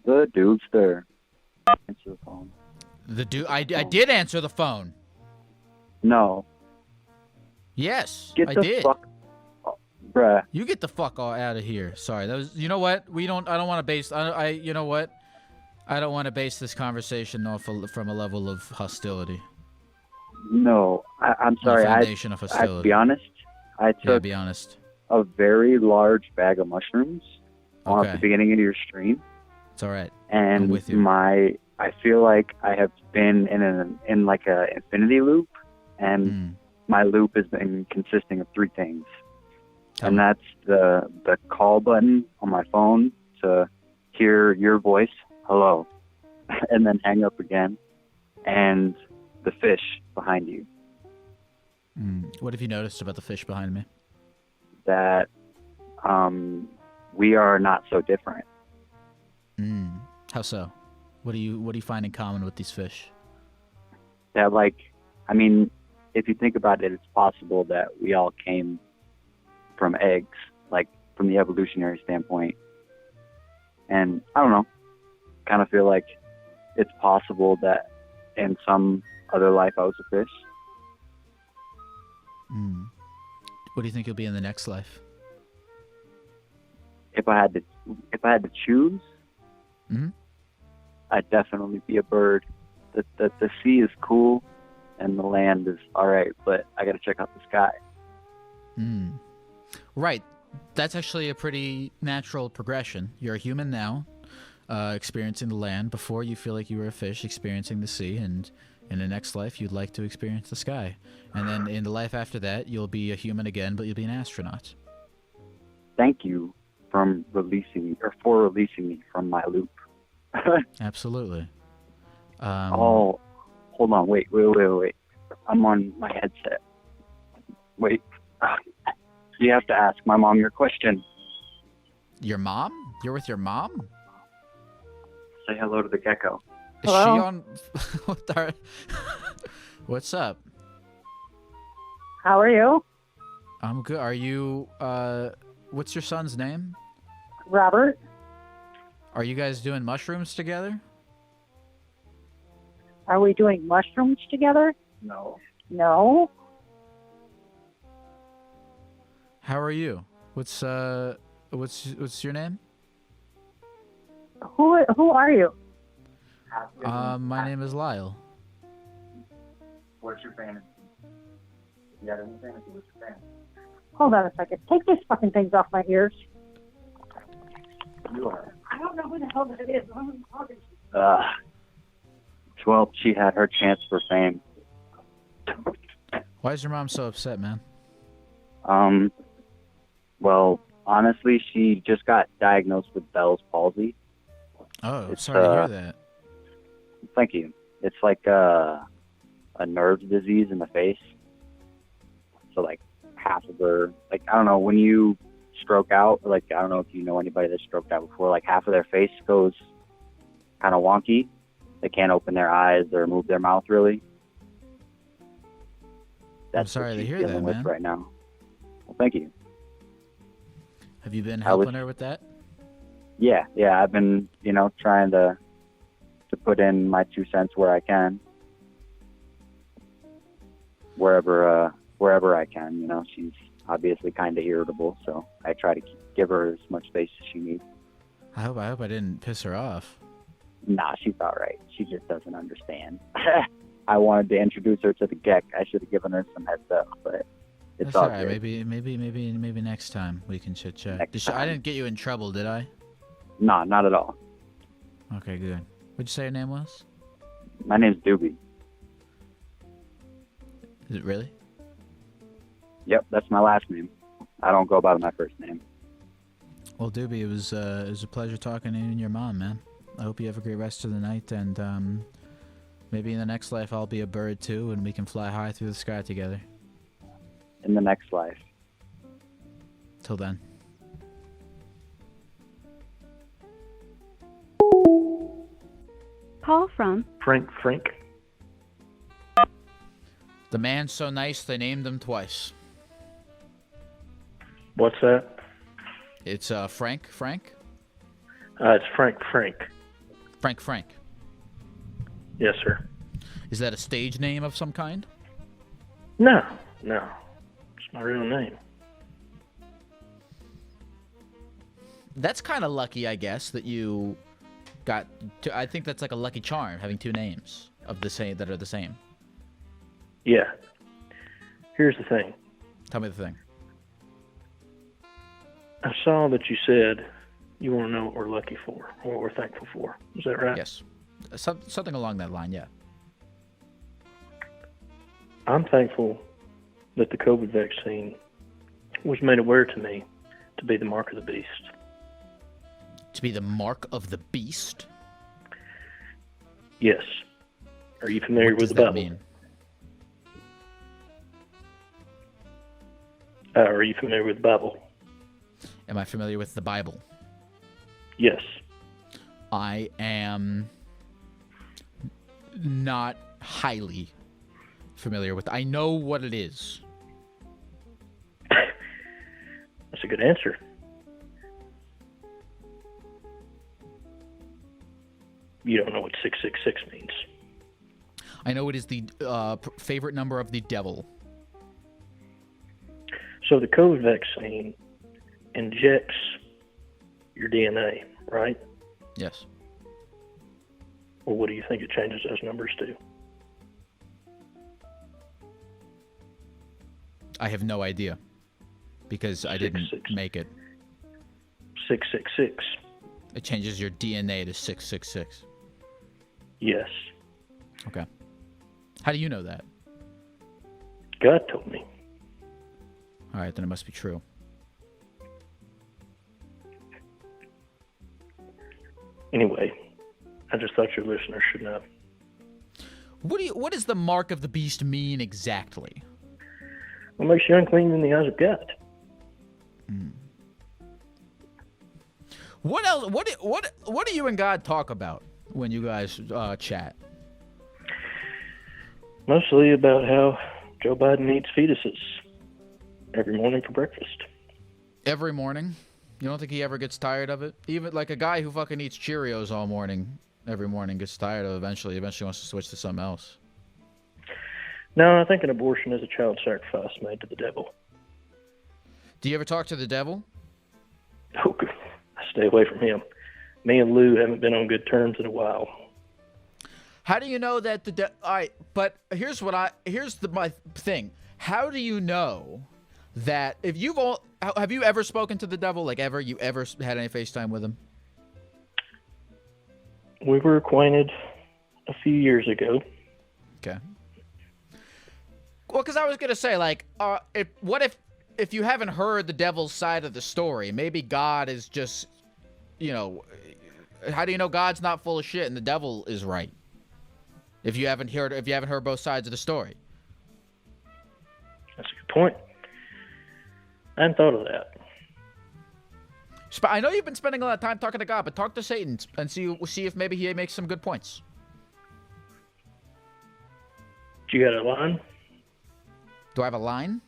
The dude's there. Answer the phone. The dude, I did answer the phone. No. Yes, Get I the did. fuck, bruh. You get the fuck all out of here. Sorry, that was. You know what? We don't. I don't want to base. You know what? I don't want to base this conversation off from a level of hostility. No, I'm On a sorry. foundation of I'd be hostility. honest. I Yeah, took be honest. a very large bag of mushrooms at the Okay, beginning of your stream, it's all right. I'm and with you. I feel like I have been in like a infinity loop, and Mm. my loop has been consisting of three things, Tell and me. that's the call button on my phone to hear your voice, hello, and then hang up again, and the fish behind you. What have you noticed about the fish behind me? That we are not so different. How so? What do you find in common with these fish? That like, I mean, if you think about it, it's possible that we all came from eggs, like from the evolutionary standpoint. And I don't know, kind of feel like it's possible that in some other life I was a fish. What do you think you'll be in the next life? If I had to choose, I'd definitely be a bird. The sea is cool, and the land is all right, but I got to check out the sky. Right. That's actually a pretty natural progression. You're a human now, experiencing the land. Before, you feel like you were a fish experiencing the sea, and in the next life, you'd like to experience the sky. And then in the life after that, you'll be a human again, but you'll be an astronaut. Thank you for releasing me from my loop. Absolutely. Oh, hold on, wait. I'm on my headset. Wait. You have to ask my mom your question. Your mom? You're with your mom? Say hello to the gecko. Is Hello? she on? What's up? How are you? I'm good. Are you? What's your son's name? Robert? Are you guys doing mushrooms together? Are we doing mushrooms together? No. No. How are you? What's your name? Who are you? My name is Lyle. What's your fantasy? You got any fantasy? What's your fantasy? Hold on a second. Take these fucking things off my ears. You are. I don't know who the hell that is. I'm talking to. Well, she had her chance for fame. Why is your mom so upset, man? Well, honestly, she just got diagnosed with Bell's palsy. Oh, It's, sorry to hear that. Thank you. It's like a nerve disease in the face. So like half of her, like I don't know, when you stroke out, like I don't know if you know anybody that stroked out before, like half of their face goes kind of wonky. They can't open their eyes or move their mouth really. That's sorry what to she's hear dealing that, with man. right now. Well, thank you. Have you been I was- helping her with that? Yeah, I've been, trying to put in my 2 cents where I can. Wherever I can, she's obviously kind of irritable, so I try to give her as much space as she needs. I hope I didn't piss her off. Nah, she's all right. She just doesn't understand. I wanted to introduce her to the Geck. I should have given her some heads up, but it's That's all all right. good. Maybe next time we can chit chat. Next I time. didn't get you in trouble, did I? Nah, not at all. Okay, good. What'd you say your name was? My name's Doobie. Is it really? Yep, that's my last name. I don't go by my first name. Well, Doobie, it was a pleasure talking to you and your mom, man. I hope you have a great rest of the night, and maybe in the next life I'll be a bird too, and we can fly high through the sky together. In the next life. Till then. Call from Frank. The man's so nice they named him twice. What's that? It's Frank. It's Frank. Frank. Yes, sir. Is that a stage name of some kind? No. It's my real name. That's kind of lucky, I guess, that you got. I think that's like a lucky charm, having two names of the same that are the same. Yeah. Here's the thing. Tell me the thing. I saw that you said you want to know what we're lucky for, or what we're thankful for. Is that right? Yes. Something along that line, yeah. I'm thankful that the COVID vaccine was made aware to me to be the mark of the beast. To be the mark of the beast? Yes. Are you familiar with the Bible? What does that mean? Are you familiar with the Bible? Am I familiar with the Bible? Yes. I am not highly familiar with. I know what it is. That's a good answer. You don't know what 666 means. I know it is the favorite number of the devil. So the COVID vaccine injects your DNA, right? Yes. Well, what do you think it changes those numbers to? I have no idea because I didn't make it. 666. It changes your DNA to 666. Yes. Okay. How do you know that? God told me. All right, then it must be true. Anyway, I just thought your listeners should know. What does the mark of the beast mean exactly? What makes you unclean in the eyes of God? What else? What do you and God talk about when you guys chat? Mostly about how Joe Biden eats fetuses every morning for breakfast. Every morning? You don't think he ever gets tired of it? Even like a guy who fucking eats Cheerios all morning, every morning, gets tired of it eventually. Eventually wants to switch to something else. No, I think an abortion is a child sacrifice made to the devil. Do you ever talk to the devil? Oh, I stay away from him. Me and Lou haven't been on good terms in a while. How do you know that all right, but here's my thing. How do you know that if have you ever spoken to the devil? Like you ever had any FaceTime with him? We were acquainted a few years ago. Okay. Well, because I was gonna say, like, if you haven't heard the devil's side of the story, maybe God is just, how do you know God's not full of shit and the devil is right? If you haven't heard both sides of the story. That's a good point. I hadn't thought of that. I know you've been spending a lot of time talking to God, but talk to Satan and see if maybe he makes some good points. You got a line? Do I have a line?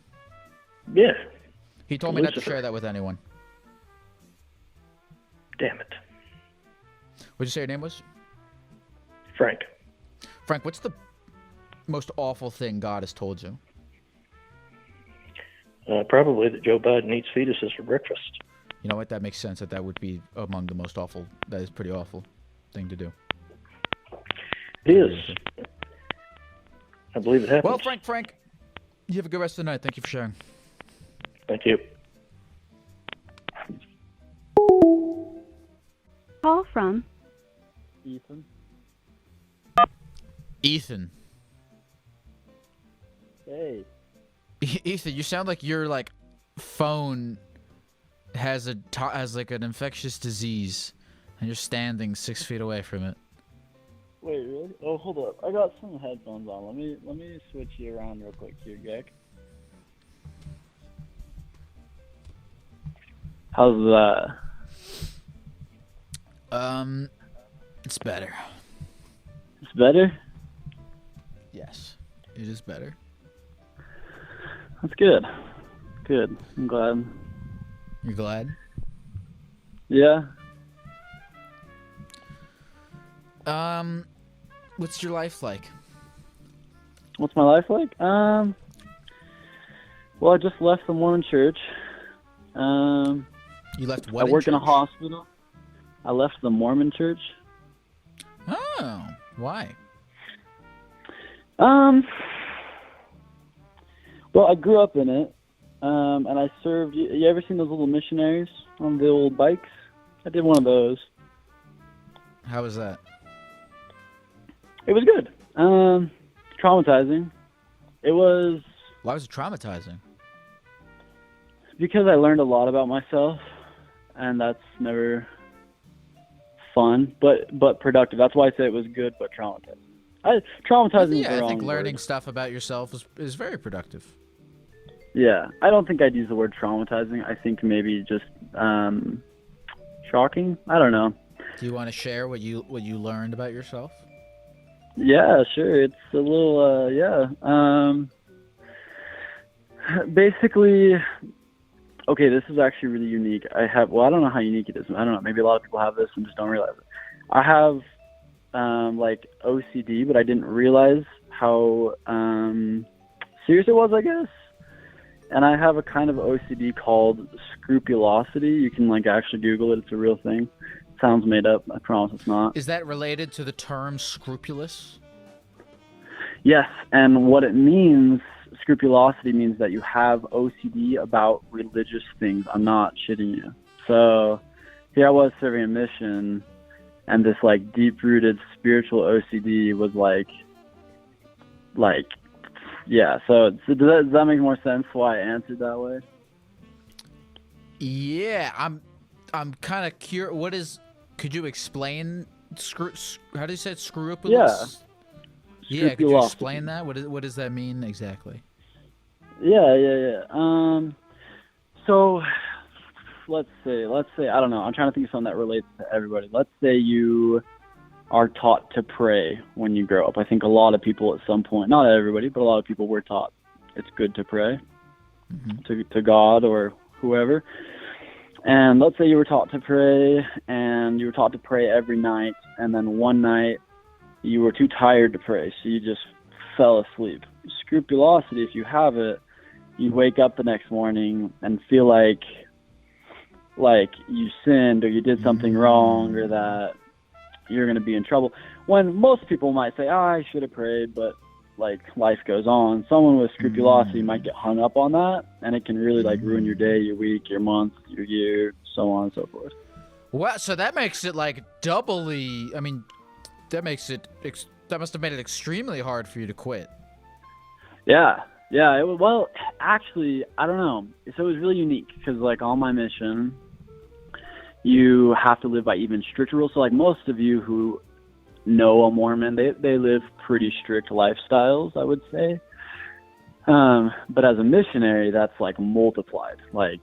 Yeah. He told me not to share that with anyone. Damn it. What'd you say your name was? Frank. Frank, what's the most awful thing God has told you? Probably that Joe Biden eats fetuses for breakfast. You know what? That makes sense. That would be among the most awful. That is pretty awful thing to do. It is. I believe it happens. Well, Frank, you have a good rest of the night. Thank you for sharing. Thank you. Call from Ethan. Hey. Ethan, you sound like your phone has like an infectious disease, and you're standing 6 feet away from it. Wait, really? Oh, hold up. I got some headphones on. Let me switch you around real quick here, Geck. How's that? It's better. It's better? Yes, it is better. That's good. Good. I'm glad. You're glad? Yeah. What's your life like? What's my life like? Well, I just left the Mormon church. You left what? I work in a church? hospital. I left the Mormon church. Oh, why? Well, I grew up in it, and I served. You ever seen those little missionaries on the old bikes? I did one of those. How was that? It was good. Traumatizing. It was Why was it traumatizing? because I learned a lot about myself, and that's never fun, but productive. That's why I say it was good, but traumatizing. Traumatizing is the I wrong think learning word. stuff about yourself is very productive. Yeah, I don't think I'd use the word traumatizing. I think maybe just shocking. I don't know. Do you want to share what you learned about yourself? Yeah, sure. It's a little basically, okay, this is actually really unique. I don't know how unique it is. I don't know. Maybe a lot of people have this and just don't realize it. I have like OCD, but I didn't realize how serious it was, I guess. And I have a kind of OCD called scrupulosity. You can like actually Google it. It's a real thing. It sounds made up. I promise it's not. Is that related to the term scrupulous? Yes, and what it means, scrupulosity means that you have OCD about religious things. I'm not shitting you. So here I was serving a mission, and this like deep-rooted spiritual OCD was like, yeah. So does that make more sense why I answered that way? Yeah, I'm kind of curious. What is? Could you explain? How do you say it? Scrupulous? Yeah, could you Scrupulosity. explain that? What does that mean exactly? Yeah. So let's say I don't know. I'm trying to think of something that relates to everybody. Let's say you are taught to pray when you grow up. I think a lot of people at some point, not everybody, but a lot of people were taught it's good to pray to God or whoever. And let's say you were taught to pray, and you were taught to pray every night, and then one night you were too tired to pray, so you just fell asleep. Scrupulosity, if you have it, you wake up the next morning and feel like you sinned or you did something wrong or that you're going to be in trouble. When most people might say, I should have prayed, but like life goes on. Someone with scrupulosity might get hung up on that, and it can really like ruin your day, your week, your month, your year, so on and so forth. Well, so that makes it like doubly. I mean, that makes it. That must have made it extremely hard for you to quit. Yeah. It was, well, actually, I don't know. So it was really unique because like on my mission, you have to live by even stricter rules. So like most of you who know a Mormon, they live pretty strict lifestyles, I would say. But as a missionary, that's like multiplied. Like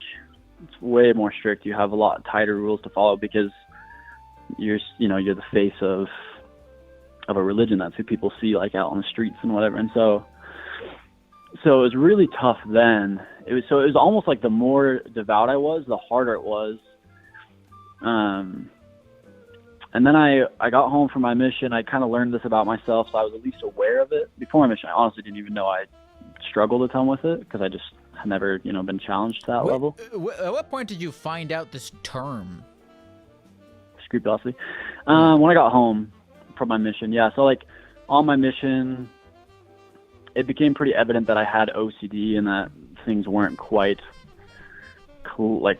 it's way more strict. You have a lot tighter rules to follow because you're the face of a religion. That's who people see like out on the streets and whatever. And so it was really tough then. It was almost like the more devout I was, the harder it was. And then I got home from my mission. I kind of learned this about myself, so I was at least aware of it. Before my mission, I honestly didn't even know I struggled a ton with it because I just had never, been challenged to that level. At what point did you find out this term? Scrupulosity. When I got home from my mission, yeah. So like on my mission, it became pretty evident that I had OCD and that things weren't quite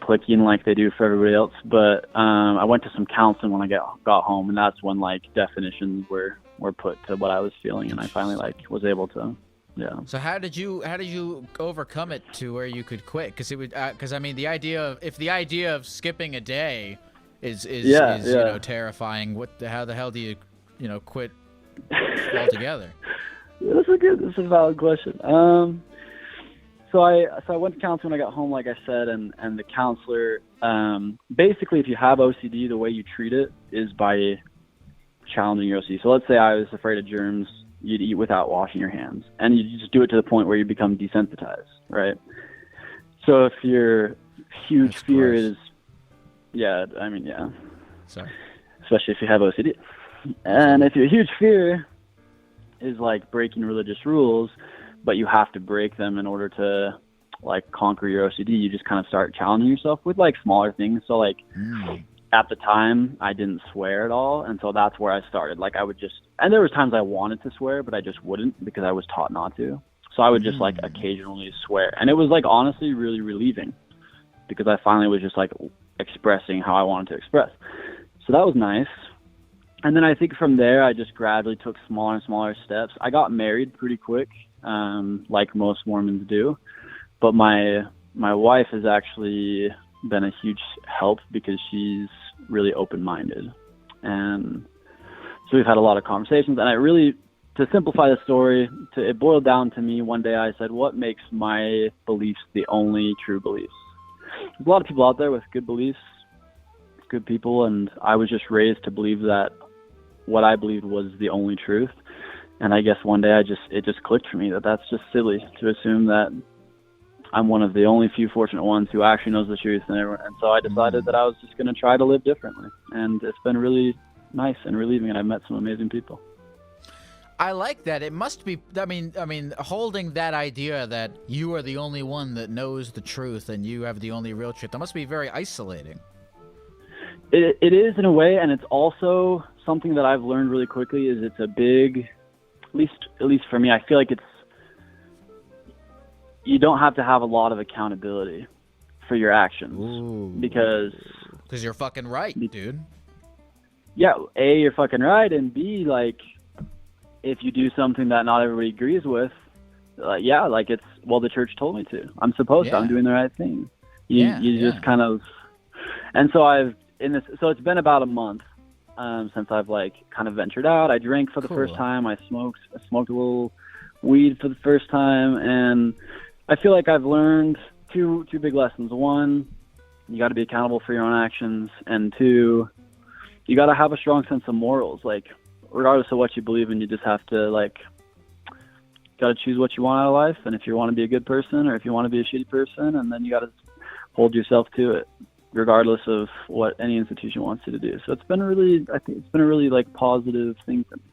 clicking like they do for everybody else. But I went to some counseling when I got home, and that's when like definitions were put to what I was feeling, and I finally was able to. Yeah. So how did you overcome it to where you could quit? Because I mean the idea of skipping a day is terrifying. How the hell do you quit altogether? That's a valid question. So I went to counseling when I got home, like I said, and the counselor, basically if you have OCD, the way you treat it is by challenging your OCD. So let's say I was afraid of germs, you'd eat without washing your hands, and you just do it to the point where you become desensitized, right? So if your huge fear is, yeah, I mean, yeah. Sorry. Especially if you have OCD. And if your huge fear is like breaking religious rules, but you have to break them in order to like conquer your OCD, you just kind of start challenging yourself with like smaller things. So like at the time I didn't swear at all. And so that's where I started. Like I would just, and there was times I wanted to swear, but I just wouldn't because I was taught not to. So I would just like occasionally swear. And it was like honestly really relieving because I finally was just like expressing how I wanted to express. So that was nice. And then I think from there, I just gradually took smaller and smaller steps. I got married pretty quick, like most Mormons do. But my wife has actually been a huge help because she's really open-minded. And so we've had a lot of conversations. And I really, to simplify the story, it boiled down to me one day I said, what makes my beliefs the only true beliefs? There's a lot of people out there with good beliefs, good people, and I was just raised to believe that what I believed was the only truth. And I guess one day it just clicked for me that that's just silly to assume that I'm one of the only few fortunate ones who actually knows the truth. And so I decided that I was just going to try to live differently. And it's been really nice and relieving, and I've met some amazing people. I like that. It must be, I mean, holding that idea that you are the only one that knows the truth and you have the only real truth, that must be very isolating. It is in a way, and it's also something that I've learned really quickly is it's a big, at least for me, I feel like you don't have to have a lot of accountability for your actions. Ooh. Because you're fucking right, dude. Yeah, A, you're fucking right, and B, like, if you do something that not everybody agrees with, yeah, like it's, well, the church told me to. I'm supposed to. I'm doing the right thing. You just kind of, and so so it's been about a month since I've like kind of ventured out. I drank for the first time. I smoked a little weed for the first time, and I feel like I've learned two big lessons. One, you got to be accountable for your own actions, and two, you got to have a strong sense of morals. Like, regardless of what you believe in, you just have to like got to choose what you want out of life, and if you want to be a good person or if you want to be a shitty person, and then you got to hold yourself to it, regardless of what any institution wants you to do. So it's been I think it's been a really like positive thing for me.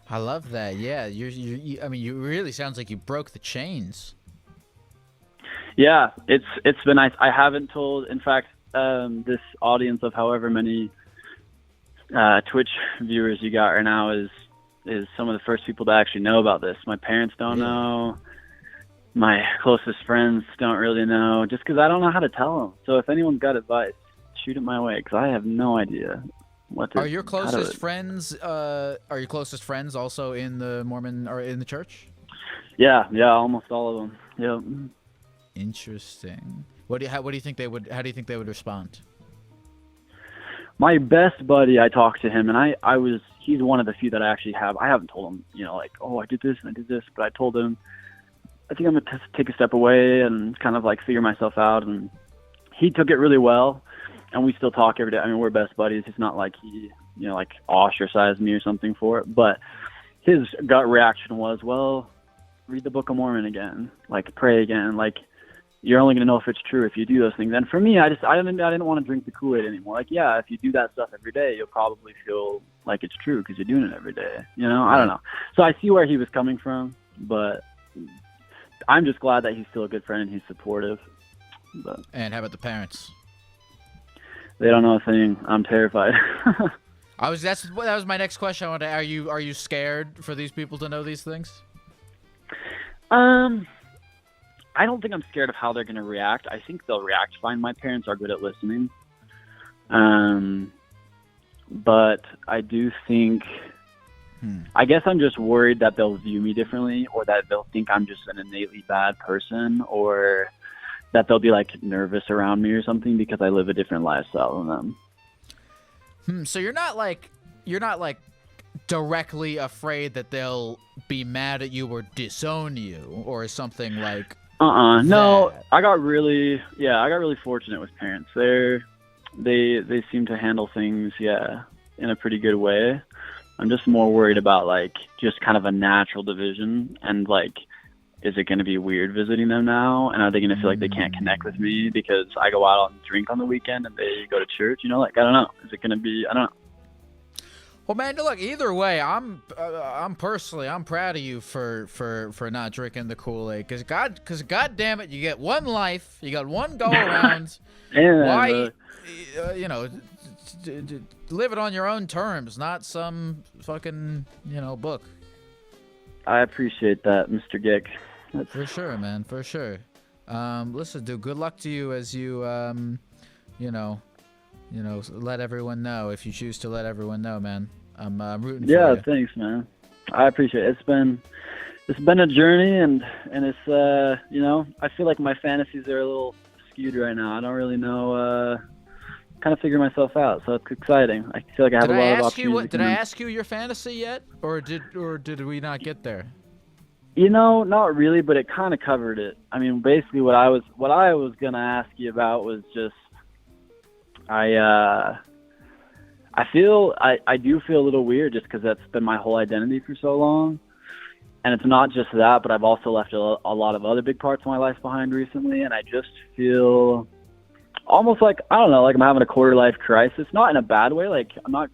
I love that. Yeah, I mean, you really sounds like you broke the chains. Yeah, it's been nice. I haven't told, in fact, this audience of however many Twitch viewers you got right now is some of the first people to actually know about this. My parents don't know. My closest friends don't really know, just because I don't know how to tell them. So if anyone's got advice, shoot it my way, because I have no idea what to. Are your closest friends? Are your closest friends also in the Mormon or in the church? Yeah, almost all of them. Yep. Interesting. What do you think they would? How do you think they would respond? My best buddy, I talked to him, and he's one of the few that I actually have. I haven't told him, like, oh, I did this and I did this, but I told him, I think I'm going to take a step away and kind of like figure myself out. And he took it really well, and we still talk every day. I mean, we're best buddies. It's not like he, like ostracized me or something for it, but his gut reaction was, well, read the Book of Mormon again, like pray again, like you're only going to know if it's true if you do those things. And for me, I didn't want to drink the Kool-Aid anymore. Like, yeah, if you do that stuff every day, you'll probably feel like it's true because you're doing it every day. I don't know. So I see where he was coming from, but I'm just glad that he's still a good friend and he's supportive. But and how about the parents? They don't know a thing. I'm terrified. That was my next question. I wanted to, are you scared for these people to know these things? I don't think I'm scared of how they're going to react. I think they'll react fine. My parents are good at listening. But I do think, I guess I'm just worried that they'll view me differently, or that they'll think I'm just an innately bad person, or that they'll be like nervous around me or something because I live a different lifestyle than them. So you're not like directly afraid that they'll be mad at you or disown you or something like no, I got really fortunate with parents. They seem to handle things in a pretty good way. I'm just more worried about like just kind of a natural division, and like, is it going to be weird visiting them now, and are they going to feel like they can't connect with me because I go out and drink on the weekend and they go to church? Like, I don't know. Is it going to be? I don't know. Well, man, look. Either way, I'm proud of you for not drinking the Kool-Aid, because God damn it, you get one life, you got one go around. Yeah, Why, live it on your own terms, not some fucking book. I appreciate that, Mr. Geck. For sure, man, for sure. Listen, dude, good luck to you as you let everyone know, if you choose to let everyone know, man. I'm rooting for you. Yeah, thanks, man. I appreciate it. It's been a journey, and it's I feel like my fantasies are a little skewed right now. I don't really know, kind of figure myself out, so it's exciting. I feel like I have a lot of opportunities. Did I ask you your fantasy yet, or did we not get there? Not really, but it kind of covered it. I mean, basically, what I was gonna ask you about was just I do feel a little weird just because that's been my whole identity for so long. And it's not just that, but I've also left a lot of other big parts of my life behind recently. And I just feel almost like, I don't know, like I'm having a quarter life crisis. Not in a bad way. Like I'm not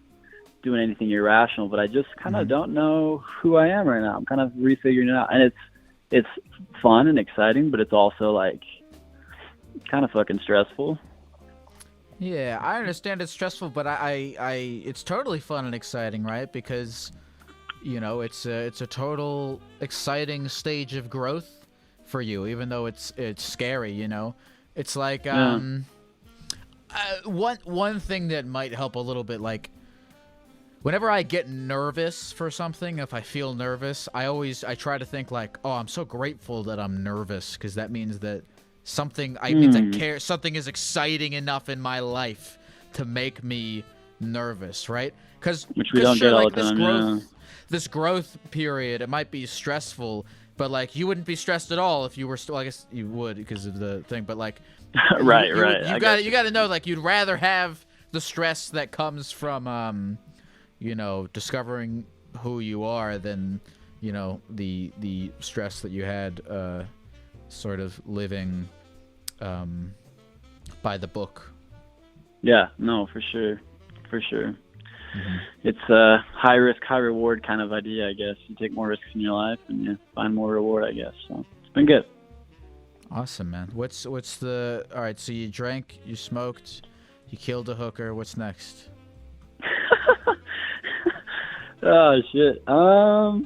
doing anything irrational, but I just kind of don't know who I am right now. I'm kind of refiguring it out. And it's fun and exciting, but it's also like kind of fucking stressful. Yeah, I understand it's stressful, but it's totally fun and exciting, right? Because, it's a total exciting stage of growth for you, even though it's scary, It's like one thing that might help a little bit, like whenever I get nervous for something, if I feel nervous, I try to think like, oh, I'm so grateful that I'm nervous, because that means that something I care. Something is exciting enough in my life to make me nervous, right? Which we don't get all the time. This growth period, it might be stressful, but like you wouldn't be stressed at all if you were still. I guess you would because of the thing, but like, right. You got to know, like, you'd rather have the stress that comes from, discovering who you are than, the stress that you had, sort of living by the book. Yeah, no, for sure. Mm-hmm. It's a high risk, high reward kind of idea, I guess. You take more risks in your life and you find more reward, I guess. So it's been good. Awesome, man. What's the all right? So you drank, you smoked, you killed a hooker. What's next? Oh shit. I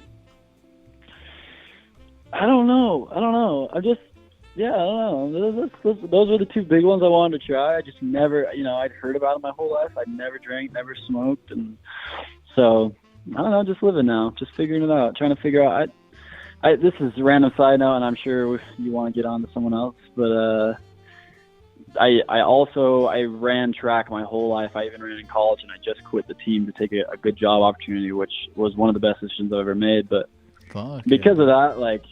don't know. I don't know. Those were the two big ones I wanted to try. I just never, I'd heard about it my whole life. I'd never drank, never smoked, and so I don't know. Just living now, just figuring it out, trying to figure out. This is a random side note, and I'm sure you want to get on to someone else, but I ran track my whole life. I even ran in college, and I just quit the team to take a good job opportunity, which was one of the best decisions I've ever made. But because of that, like,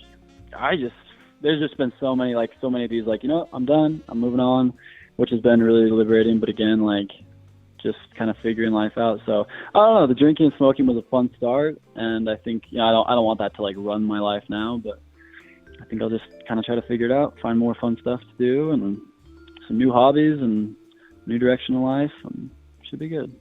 there's just been so many of these, like, I'm done, I'm moving on, which has been really liberating. But again, like, just kind of figuring life out. So I don't know. The drinking and smoking was a fun start, and I think I don't want that to like run my life now. But I think I'll just kind of try to figure it out, find more fun stuff to do, and some new hobbies and new direction in life, and should be good.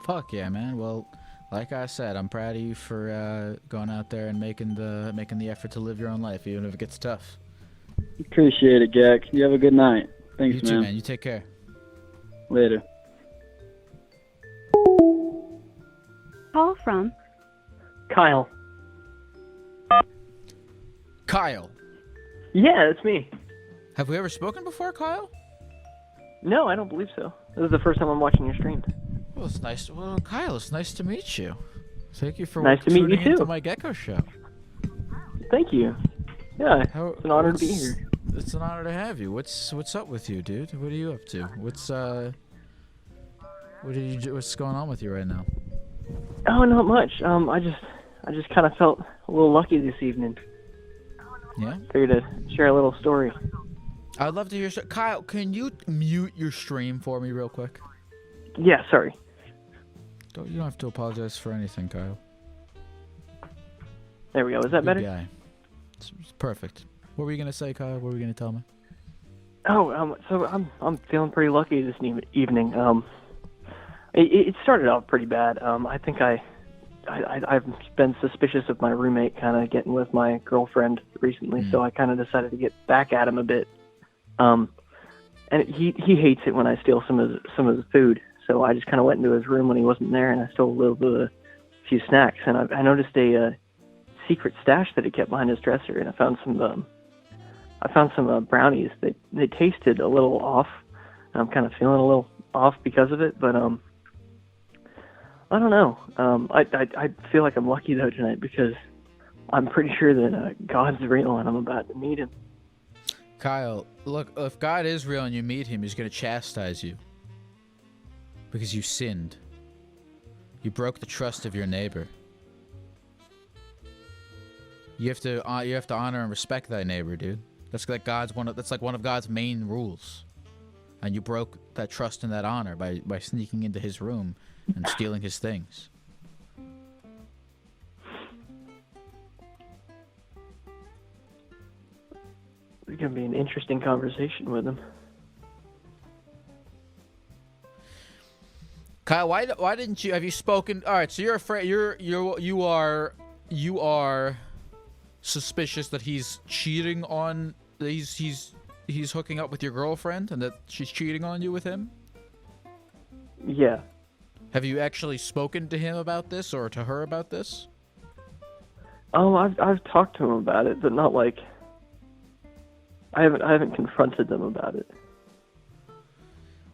Fuck yeah, man. Well, like I said, I'm proud of you for going out there and making the effort to live your own life, even if it gets tough. Appreciate it, Geck. You have a good night. Thanks, you too, man. You take care. Later. Call from Kyle. Kyle. Yeah, it's me. Have we ever spoken before, Kyle? No, I don't believe so. This is the first time I'm watching your stream. Well, it's nice. Well, Kyle, it's nice to meet you. Thank you for nice to meet you too. Into my Gecko show. Thank you. Yeah, it's an honor to be here. It's an honor to have you. What's up with you, dude? What are you up to? What's going on with you right now? Oh, not much. I just kind of felt a little lucky this evening. Yeah. Figured to share a little story. I'd love to hear. Kyle, can you mute your stream for me real quick? Yeah, sorry. You don't have to apologize for anything, Kyle. There we go. Is that better? Guy. It's perfect. What were you gonna say, Kyle? What were you gonna tell me? Oh, so I'm feeling pretty lucky this evening. It started out pretty bad. I think I've been suspicious of my roommate kind of getting with my girlfriend recently, so I kind of decided to get back at him a bit. And he hates it when I steal some of his food, so I just kind of went into his room when he wasn't there, and I stole a few snacks. And I noticed a secret stash that he kept behind his dresser, and I found some brownies. They tasted a little off, and I'm kind of feeling a little off because of it, but I don't know. I feel like I'm lucky though tonight because I'm pretty sure that God's real and I'm about to meet him. Kyle, look, if God is real and you meet him, he's going to chastise you because you sinned. You broke the trust of your neighbor. You have to honor and respect thy neighbor, dude. That's like one of God's main rules. And you broke that trust and that honor by sneaking into his room and stealing his things. It's gonna be an interesting conversation with him. Kyle, why didn't you? Have you spoken? All right, so you're afraid. You are suspicious that he's cheating on. He's hooking up with your girlfriend and that she's cheating on you with him? Yeah. Have you actually spoken to him about this or to her about this? I've talked to him about it, but not like I haven't confronted them about it.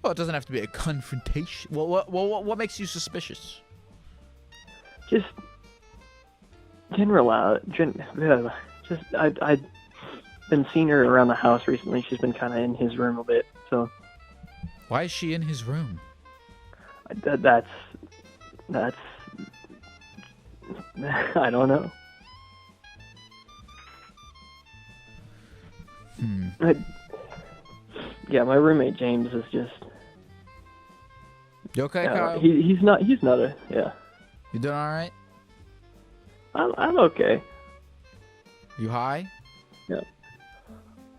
Well, it doesn't have to be a confrontation. Well, what makes you suspicious? Just I've been seeing her around the house recently. She's been kind of in his room a bit, so. Why is she in his room? That's I don't know. Yeah, my roommate James is just. You okay, Kyle? He's not a yeah. You doing all right? I'm okay. You high? Yeah.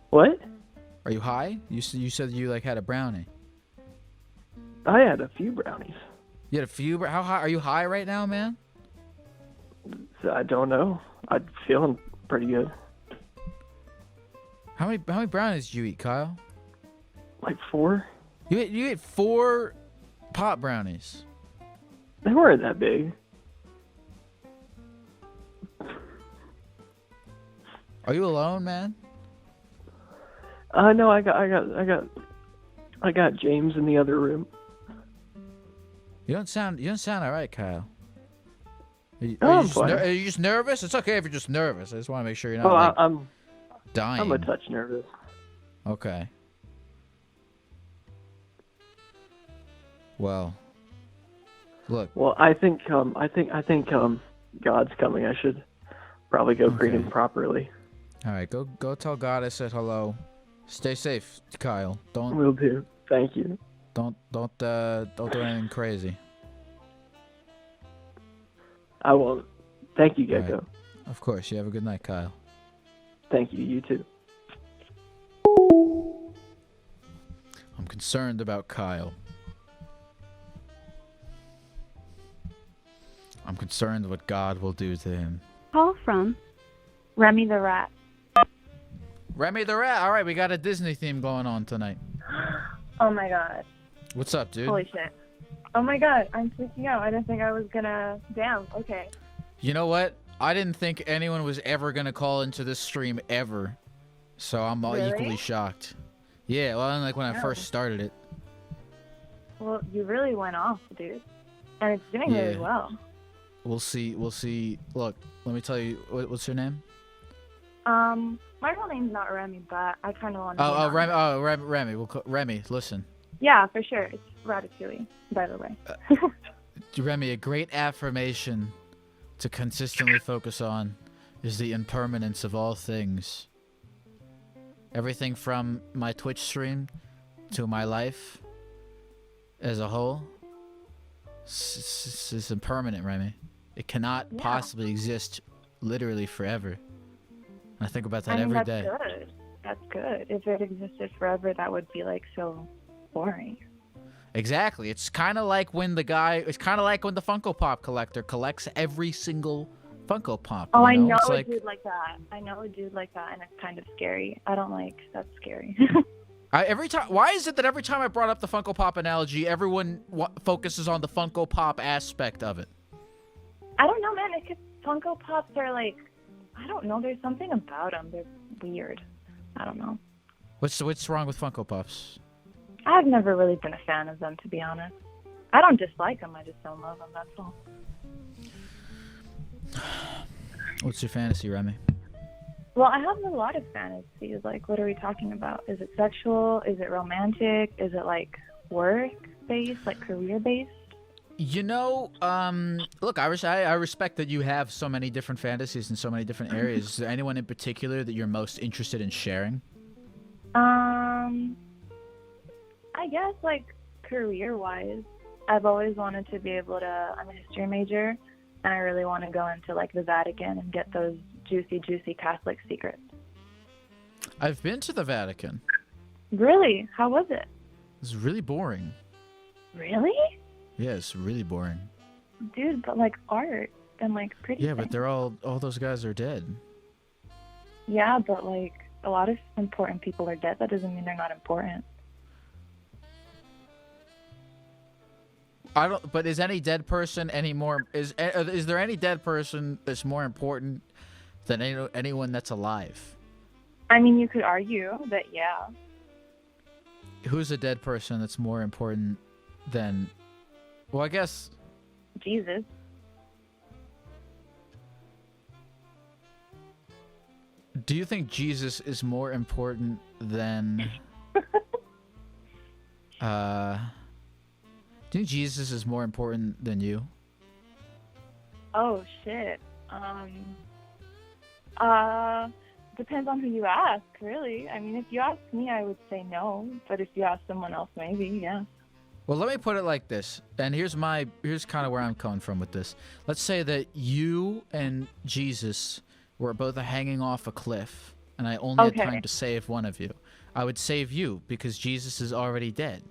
What? Are you high? You said you like had a brownie. I had a few brownies. You had a few. How high are you? High right now, man? I don't know. I'm feeling pretty good. How many brownies did you eat, Kyle? Like 4. You ate 4 pot brownies. They weren't that big. Are you alone, man? No, I got James in the other room. You don't sound all right, Kyle. I'm fine. Are you just nervous? It's okay if you're just nervous. I just want to make sure you're not I'm dying. I'm a touch nervous. Okay. Well, look. Well, I think God's coming. I should probably go greet him properly. All right, go tell God I said hello. Stay safe, Kyle. Will do. Thank you. Don't do anything crazy. I won't. Thank you, Gecko. Right. Of course. You have a good night, Kyle. Thank you. You too. I'm concerned about Kyle. I'm concerned what God will do to him. Call from Remy the rat. Remy the Rat. All right, we got a Disney theme going on tonight. Oh my god. What's up, dude? Holy shit. Oh my god, I'm freaking out. I didn't think I was gonna. Damn, okay. You know what? I didn't think anyone was ever going to call into this stream ever. So I'm equally shocked. Yeah, well, unlike when I first started it. Well, you really went off, dude. And it's doing really well. We'll see. Look, let me tell you. What's your name? My real name's not Remy, but I kind of want to. Remy. Remy. We'll call Remy. Listen. Yeah, for sure. It's Ratatouille, by the way. Remy, a great affirmation to consistently focus on is the impermanence of all things. Everything from my Twitch stream to my life as a whole is impermanent, Remy. It cannot possibly exist literally forever. I think about that every day. That's good. That's good. If it existed forever, that would be like so boring. Exactly. It's kind of like when the Funko Pop collector collects every single Funko Pop. Oh, you know? I know It's a like, dude like that. I know a dude like that, and it's kind of scary. I don't like. That's scary. why is it that every time I brought up the Funko Pop analogy, everyone focuses on the Funko Pop aspect of it? I don't know, man. Funko Pops are like, I don't know. There's something about them. They're weird. I don't know. What's wrong with Funko Pops? I've never really been a fan of them, to be honest. I don't dislike them. I just don't love them. That's all. What's your fantasy, Remy? Well, I have a lot of fantasies. Like, what are we talking about? Is it sexual? Is it romantic? Is it like work-based, like career-based? You know, look, I respect that you have so many different fantasies in so many different areas. Is there anyone in particular that you're most interested in sharing? I guess, like, career-wise, I've always wanted to be able to, I'm a history major, and I really want to go into, like, the Vatican and get those juicy, juicy Catholic secrets. I've been to the Vatican. Really? How was it? It's really boring. Really? Yeah, it's really boring. Dude, but, like, art and, like, pretty Yeah, but things. they're all those guys are dead. Yeah, but, like, a lot of important people are dead. That doesn't mean they're not important. But is any dead person any more? Is there any dead person that's more important than anyone that's alive? I mean, you could argue that, yeah. Who's a dead person that's more important than? Well, I guess Jesus. Do you think Jesus is more important than? Do you think Jesus is more important than you? Oh, shit. Depends on who you ask, really. I mean, if you ask me, I would say no. But if you ask someone else, maybe, yeah. Well, let me put it like this, and here's kind of where I'm coming from with this. Let's say that you and Jesus were both hanging off a cliff, and I only had time to save one of you. I would save you because Jesus is already dead.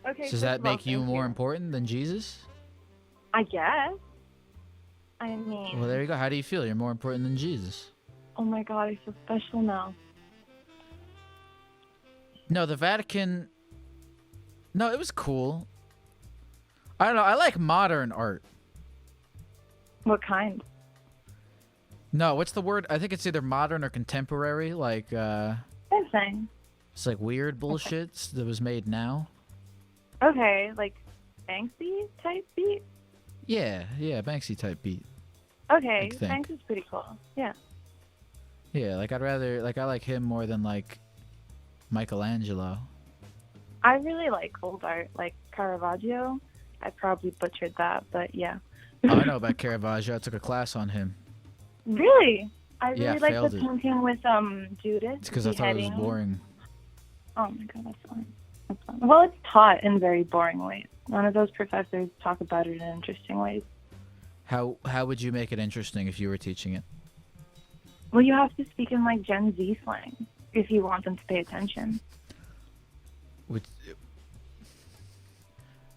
Okay. So does that make you more important than Jesus? I guess. I mean. Well, there you go. How do you feel? You're more important than Jesus. Oh my God, I feel special now. No, the Vatican. No, it was cool. I don't know. I like modern art. What kind? No, what's the word? I think it's either modern or contemporary. Like, Same thing. it's like weird bullshit that was made now. Okay, like Banksy type beat? Yeah, Banksy type beat. Okay, I think. Banksy's pretty cool. Yeah. Yeah, like I like him more than like Michelangelo. I really like old art, like Caravaggio. I probably butchered that, but yeah. Oh, I know about Caravaggio. I took a class on him. Really? I Yeah, really like failed the it. painting with Judas. It's because I thought it was beheading. boring. Oh my God, that's fine. That's fine. Well, it's taught in very boring ways. None of those professors talk about it in interesting ways. How would you make it interesting if you were teaching it? Well, you have to speak in like Gen Z slang if you want them to pay attention. Would,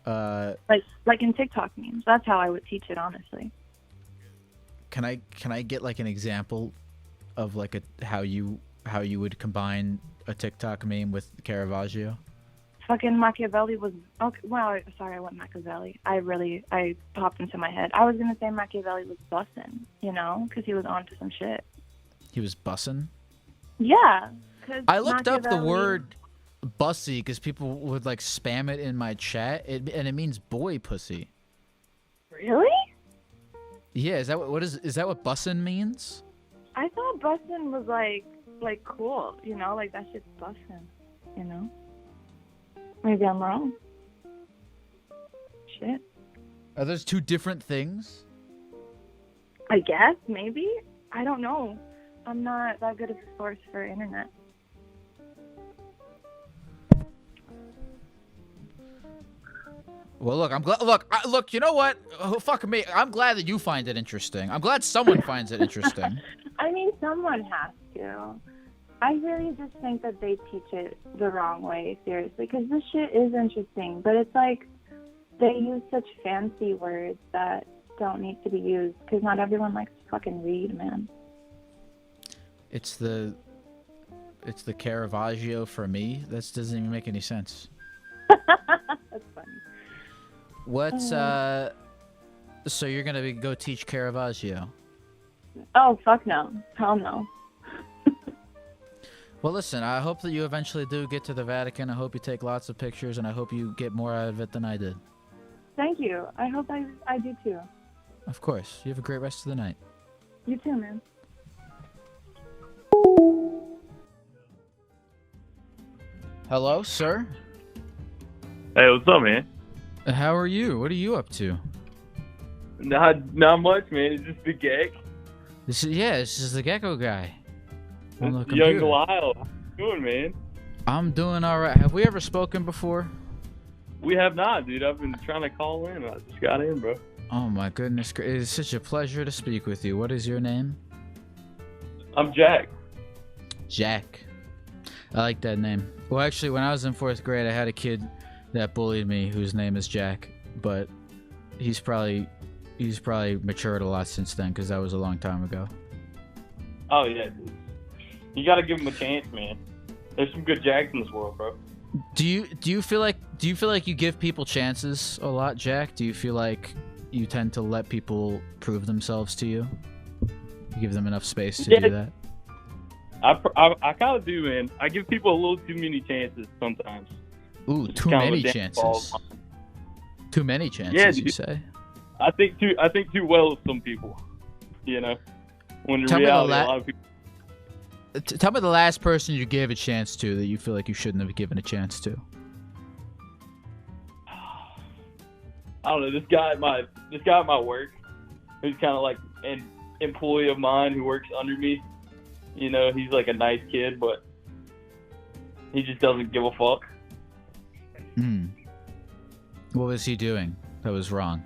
Like in TikTok memes. That's how I would teach it, honestly. Can I get like an example of like how you would combine a TikTok meme with Caravaggio? Fucking Machiavelli was... Okay, well, sorry, I went Machiavelli. I popped into my head. I was going to say Machiavelli was bussin', you know, because he was onto some shit. He was bussin'? Yeah. 'Cause I looked up the Machiavelli- word bussy because people would like spam it in my chat, and it means boy pussy. Really? Yeah, is that what bussin' means? I thought bussin' was like cool, you know, like that shit's bussin', you know? Maybe I'm wrong. Shit. Are those two different things? I guess, maybe. I don't know. I'm not that good of a source for internet. Well, look, I'm glad. Look, you know what? Oh, fuck me. I'm glad that you find it interesting. I'm glad someone finds it interesting. I mean, someone has to. I really just think that they teach it the wrong way, seriously, because this shit is interesting, but it's like they use such fancy words that don't need to be used, because not everyone likes to fucking read, man. It's the Caravaggio for me. That doesn't even make any sense. That's funny. What's so you're gonna go teach Caravaggio? Oh, fuck no. Hell no. Well, listen, I hope that you eventually do get to the Vatican. I hope you take lots of pictures, and I hope you get more out of it than I did. Thank you. I hope I do too. Of course. You have a great rest of the night. You too, man. Hello, sir. Hey, what's up, man? How are you? What are you up to? Not much, man. It's just the Gecko. This is the Gecko guy. On the Young computer. Lyle. How you doing, man? I'm doing all right. Have we ever spoken before? We have not, dude. I've been trying to call in. I just got in, bro. Oh my goodness, it is such a pleasure to speak with you. What is your name? I'm Jack. Jack. I like that name. Well, actually, when I was in 4th grade, I had a kid that bullied me whose name is Jack, but he's probably matured a lot since then because that was a long time ago. Oh, yeah, dude. You gotta give him a chance, man. There's some good Jacks in this world, bro. Do you feel like you give people chances a lot, Jack? Do you feel like you tend to let people prove themselves to you? You give them enough space to do that? I kind of do, man. I give people a little too many chances sometimes. Ooh, It's too kind of many a chances. downfall. Too many chances, Yeah, you dude. say? I think too well of some people. You know, when in Tell me reality, a lot of people. Tell me the last person you gave a chance to that you feel like you shouldn't have given a chance to. I don't know, this guy at my work, who's kind of like an employee of mine who works under me. You know, he's like a nice kid, but he just doesn't give a fuck. What was he doing that was wrong?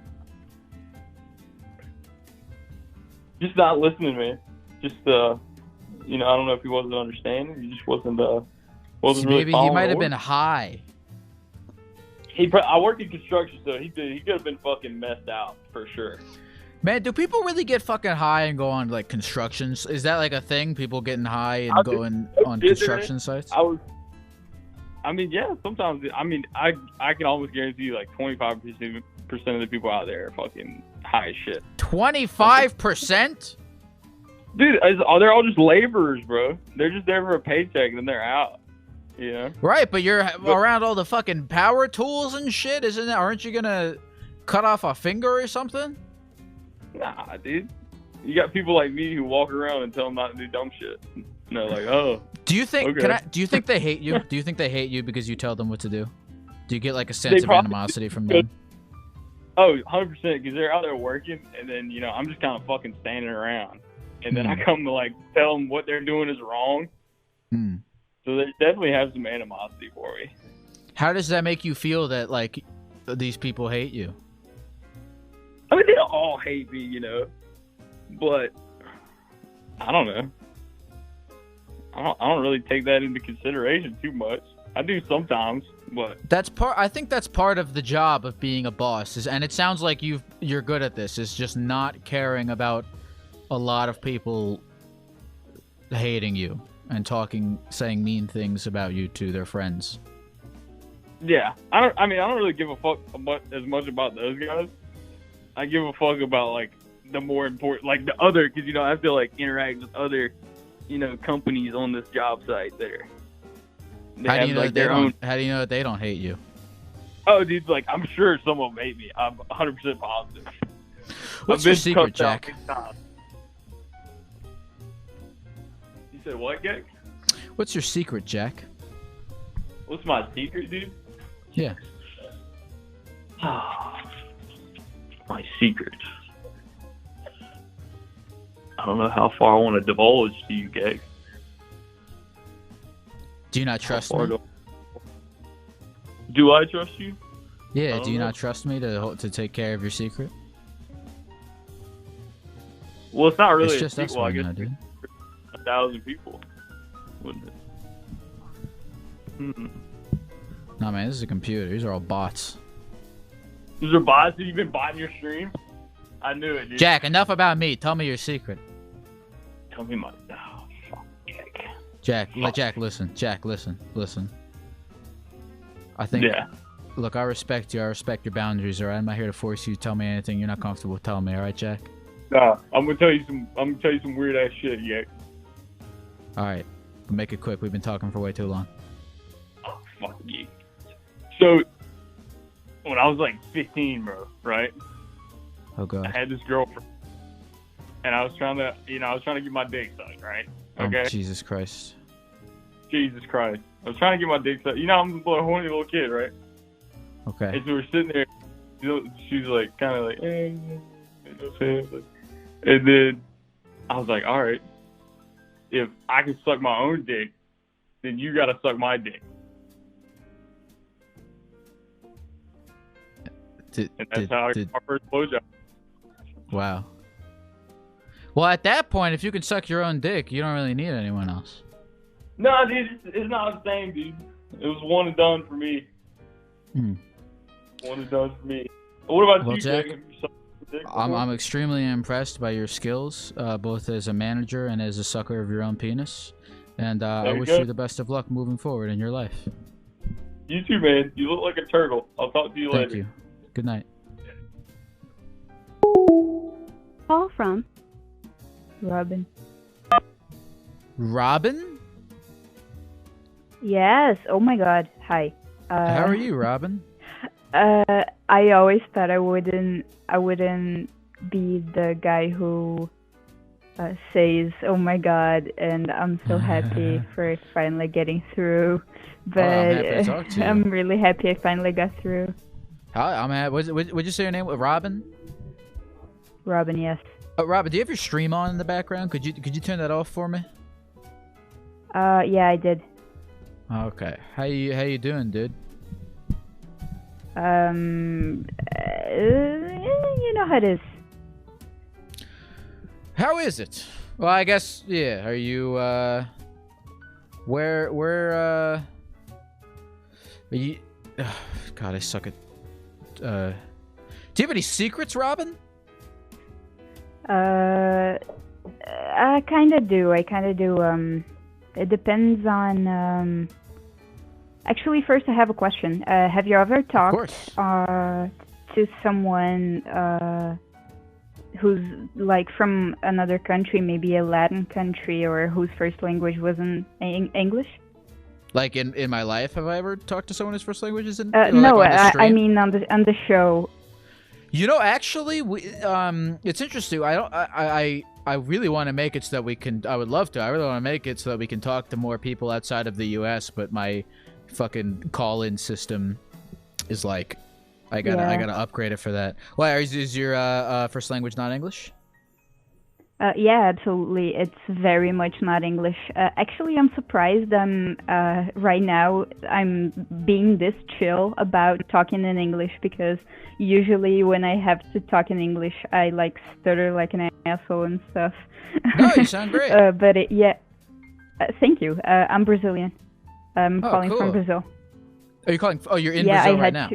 Just not listening, man. Just you know, I don't know if he wasn't understanding. He just wasn't See, really maybe he following might have orders. been high. I worked in construction, so he could have been fucking messed out for sure. Man, do people really get fucking high and go on like constructions? Is that like a thing? People getting high and going on construction sites? I mean, yeah, sometimes. I mean, I can almost guarantee you like 25% of the people out there are fucking high as shit. 25%? Dude, they're all just laborers, bro. They're just there for a paycheck and then they're out. You know? Right, but you're around all the fucking power tools and shit, isn't it? Aren't you gonna cut off a finger or something? Nah, dude. You got people like me who walk around and tell them not to do dumb shit. You know, like, oh. Do you think? Okay. Do you think they hate you? Do you think they hate you because you tell them what to do? Do you get like a sense of animosity from them? Oh, 100%, because they're out there working, and then, you know, I'm just kind of fucking standing around. And then I come to, like, tell them what they're doing is wrong. So they definitely have some animosity for me. How does that make you feel that, like, these people hate you? I mean, they don't all hate me, you know. But, I don't know. I don't really take that into consideration too much. I do sometimes, but I think that's part of the job of being a boss, and it sounds like you're good at this, is just not caring about a lot of people hating you and saying mean things about you to their friends. yeah, I don't really give a fuck as much about those guys. I give a fuck about like the more important, like the other, because you know I have to like interact with other, you know, companies on this job site there. How do you know that they don't hate you? Oh, dude, like I'm sure some of them hate me. I'm 100% positive. What's your secret, Jack? You said what, Gecko? What's your secret, Jack? What's my secret, dude? Yeah. My secret. I don't know how far I want to divulge to you, Gecko. Do you not trust me? Do I trust you? Yeah, do you not trust me to take care of your secret? Well, it's not really It's just us well, I right guess now, dude. 1,000 people. Wouldn't it? Hmm. No, man, this is a computer. These are all bots. These are bots. Have you been botting your stream? I knew it, dude. Jack, enough about me. Tell me your secret. Tell me my. Oh, fuck. Jack, listen. Jack, listen. I think. Yeah. Look, I respect you. I respect your boundaries. All right, I'm not here to force you to tell me anything you're not comfortable with telling me. All right, Jack. Nah, I'm gonna tell you some weird ass shit, yeah. All right, we'll make it quick. We've been talking for way too long. Oh, fuck you. So, when I was like 15, bro, right? Oh god. I had this girlfriend, and I was trying to get my dick sucked, right? Oh, Okay. Jesus Christ. Jesus Christ. I was trying to get my dick sucked. I'm a horny little kid, right? Okay. And so we're sitting there. She's like, kind of like, and then I was like, all right, if I can suck my own dick, then you gotta suck my dick. And that's how I got my first blowjob. Wow. Well, at that point, if you can suck your own dick, you don't really need anyone else. No, dude, it's not the same, dude. It was one and done for me. One and done for me. What about Well, you, Jack? Have you sucked your dick I'm before? extremely impressed by your skills, both as a manager and as a sucker of your own penis. And I There you wish go. you the best of luck moving forward in your life. You too, man. You look like a turtle. I'll talk to you Thank later. you. Good night. Call from Robin. Robin? Yes. Oh my God. Hi. How are you, Robin? I always thought I wouldn't be the guy who says, "Oh my God," and I'm so happy for finally getting through. But I'm happy to talk to you. I'm really happy I finally got through. I'm happy. Would you say your name? Robin? Robin, yes. Robin, do you have your stream on in the background? Could you turn that off for me? Yeah, I did. Okay. How you doing, dude? You know how it is. How is it? Well, I guess yeah. Are you where are you? God, I suck at. Do you have any secrets, Robin? I kind of do. It depends on. Actually, first I have a question. Have you ever talked to someone who's like from another country, maybe a Latin country, or whose first language wasn't English? Like in my life, have I ever talked to someone whose first language isn't? No, I mean on the show. You know, actually, it's interesting. I really want to make it so that we can. I would love to. I really want to make it so that we can talk to more people outside of the U.S. But my fucking call-in system is like, I gotta upgrade it for that. Why is your first language not English? Yeah, absolutely. It's very much not English. Actually, I'm surprised. Right now I'm being this chill about talking in English, because usually when I have to talk in English, I like stutter like an asshole and stuff. No, you sound great. Thank you. I'm Brazilian. I'm calling cool. from Brazil. Are you calling? Oh, you're in Brazil right now.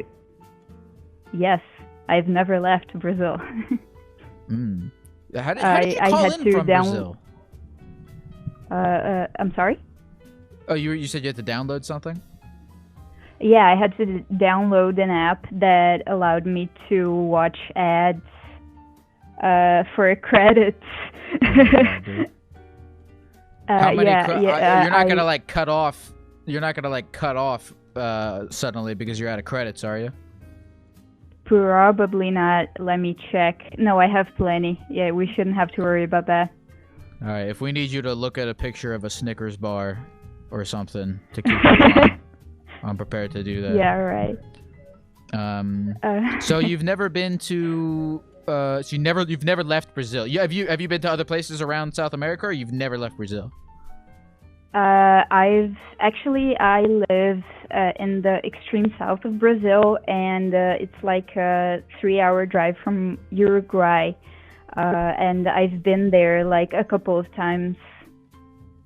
Yes, I've never left Brazil. How did you call in from Brazil? I'm sorry? Oh, you said you had to download something? Yeah, I had to download an app that allowed me to watch ads for credits. How many? You're not gonna cut off suddenly because you're out of credits, are you? Probably not. Let me check. No, I have plenty. Yeah, we shouldn't have to worry about that. All right. If we need you to look at a picture of a Snickers bar or something to keep it on, I'm prepared to do that. Yeah, right. So you've never been to you've never left Brazil. Have you been to other places around South America, or you've never left Brazil? I live in the extreme south of Brazil, and it's like a 3-hour drive from Uruguay, and I've been there like a couple of times.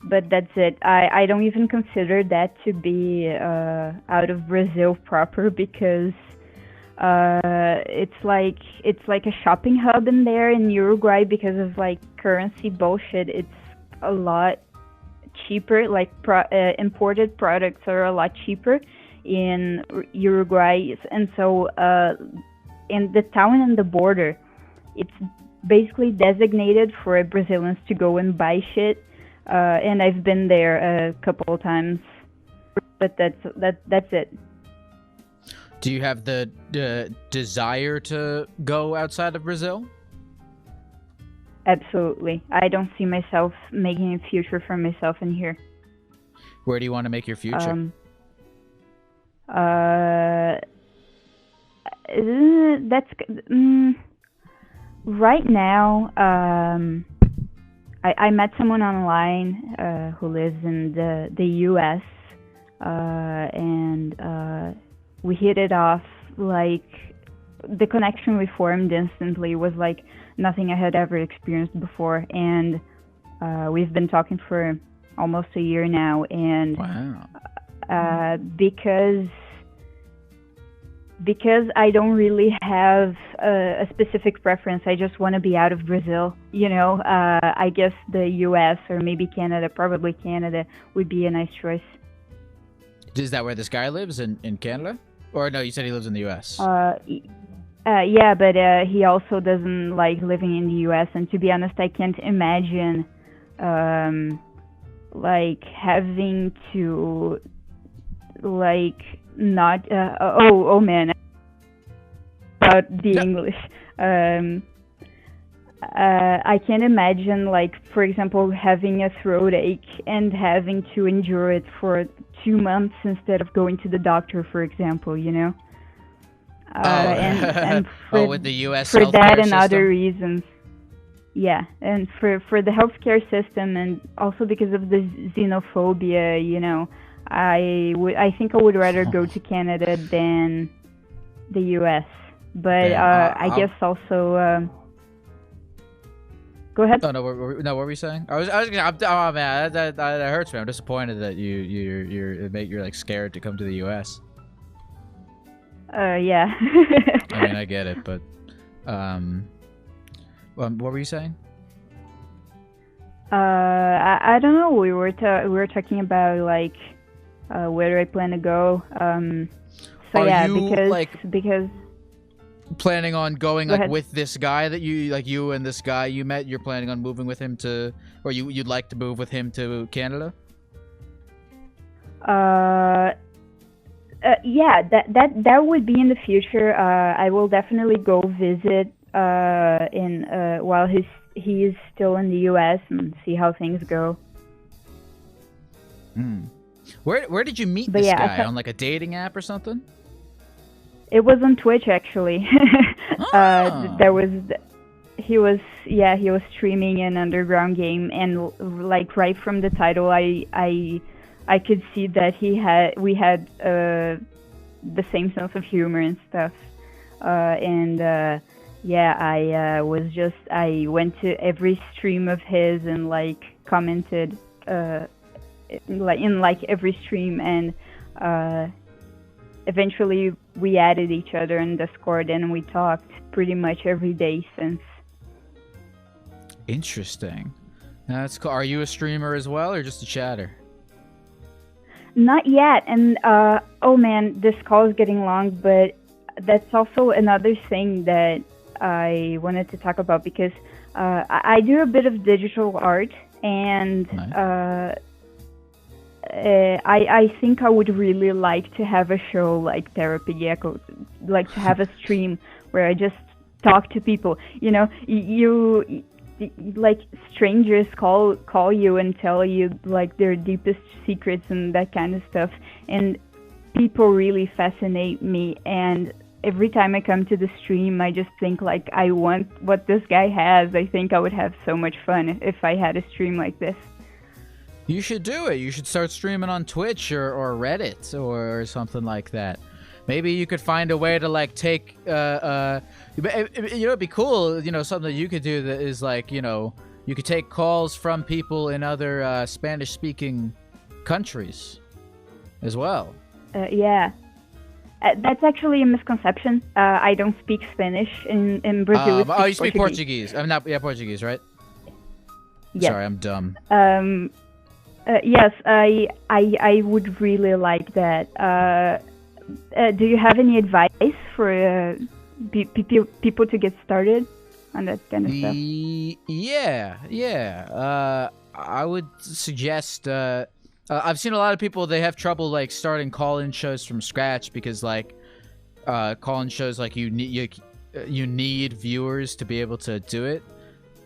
but that's it. I don't even consider that to be out of Brazil proper, because it's like a shopping hub in there in Uruguay because of like currency bullshit. It's a lot cheaper. Like imported products are a lot cheaper in Uruguay, and so in the town and the border, it's basically designated for Brazilians to go and buy shit. And I've been there a couple of times, but that's it. Do you have the desire to go outside of Brazil? Absolutely. I don't see myself making a future for myself in here. Where do you want to make your future? That's right now. I met someone online who lives in the U.S. And we hit it off. Like, the connection we formed instantly was like nothing I had ever experienced before, and we've been talking for almost a year now. And wow. Because I don't really have a specific preference. I just want to be out of Brazil, you know. I guess the U.S. or maybe Canada, probably Canada, would be a nice choice. Is that where this guy lives, in Canada? Or no, you said he lives in the U.S. Yeah, but he also doesn't like living in the U.S. And to be honest, I can't imagine like having to like not oh man, about the English. I can't imagine, like, for example, having a throat ache and having to endure it for 2 months instead of going to the doctor, for example, you know. And for, with the U.S. for that and system? other reasons. Yeah, and for the healthcare system, and also because of the xenophobia, you know, I think I would rather go to Canada than the U.S. But I guess also. Go ahead. Oh no! What were we saying? I was gonna. Oh man, that hurts me. I'm disappointed that you're like scared to come to the U.S. Yeah. I mean, I get it, but what were you saying? I don't know. We were talking about like where do I plan to go. So Are yeah, you, because. Planning on going like ahead. with this guy that you and this guy you met, you're planning on moving with him to, or you'd like to move with him to Canada? Yeah, that would be in the future. I will definitely go visit while he is still in the U.S. and see how things go. Where did you meet But this yeah, guy? On like a dating app or something? It was on Twitch, actually. He was streaming an underground game, and like right from the title, I could see that we had the same sense of humor and stuff. I went to every stream of his and like commented in every stream, and eventually we added each other in Discord, and we talked pretty much every day since. Interesting. That's cool. Are you a streamer as well, or just a chatter? Not yet, and oh man, this call is getting long, but that's also another thing that I wanted to talk about, because I do a bit of digital art, and nice. I think I would really like to have a show like Therapy Gecko, like to have a stream where I just talk to people. You know, you like strangers call you and tell you like their deepest secrets and that kind of stuff, and people really fascinate me. And every time I come to the stream, I just think like, I want what this guy has. I think I would have so much fun if I had a stream like this. You should do it. You should start streaming on Twitch or Reddit or something like that. Maybe you could find a way to like take, you know, it'd be cool. You know, something that you could do that is like, you know, You could take calls from people in other Spanish-speaking countries as well. Yeah. That's actually a misconception. I don't speak Spanish. In Brazil, you speak Portuguese. I'm not. Yeah, Portuguese, right? Yes. Sorry, I'm dumb. Yes, I would really like that. Do you have any advice for people to get started on that kind of stuff? Yeah. I would suggest. I've seen a lot of people. They have trouble like starting call-in shows from scratch because like call-in shows like you need viewers to be able to do it.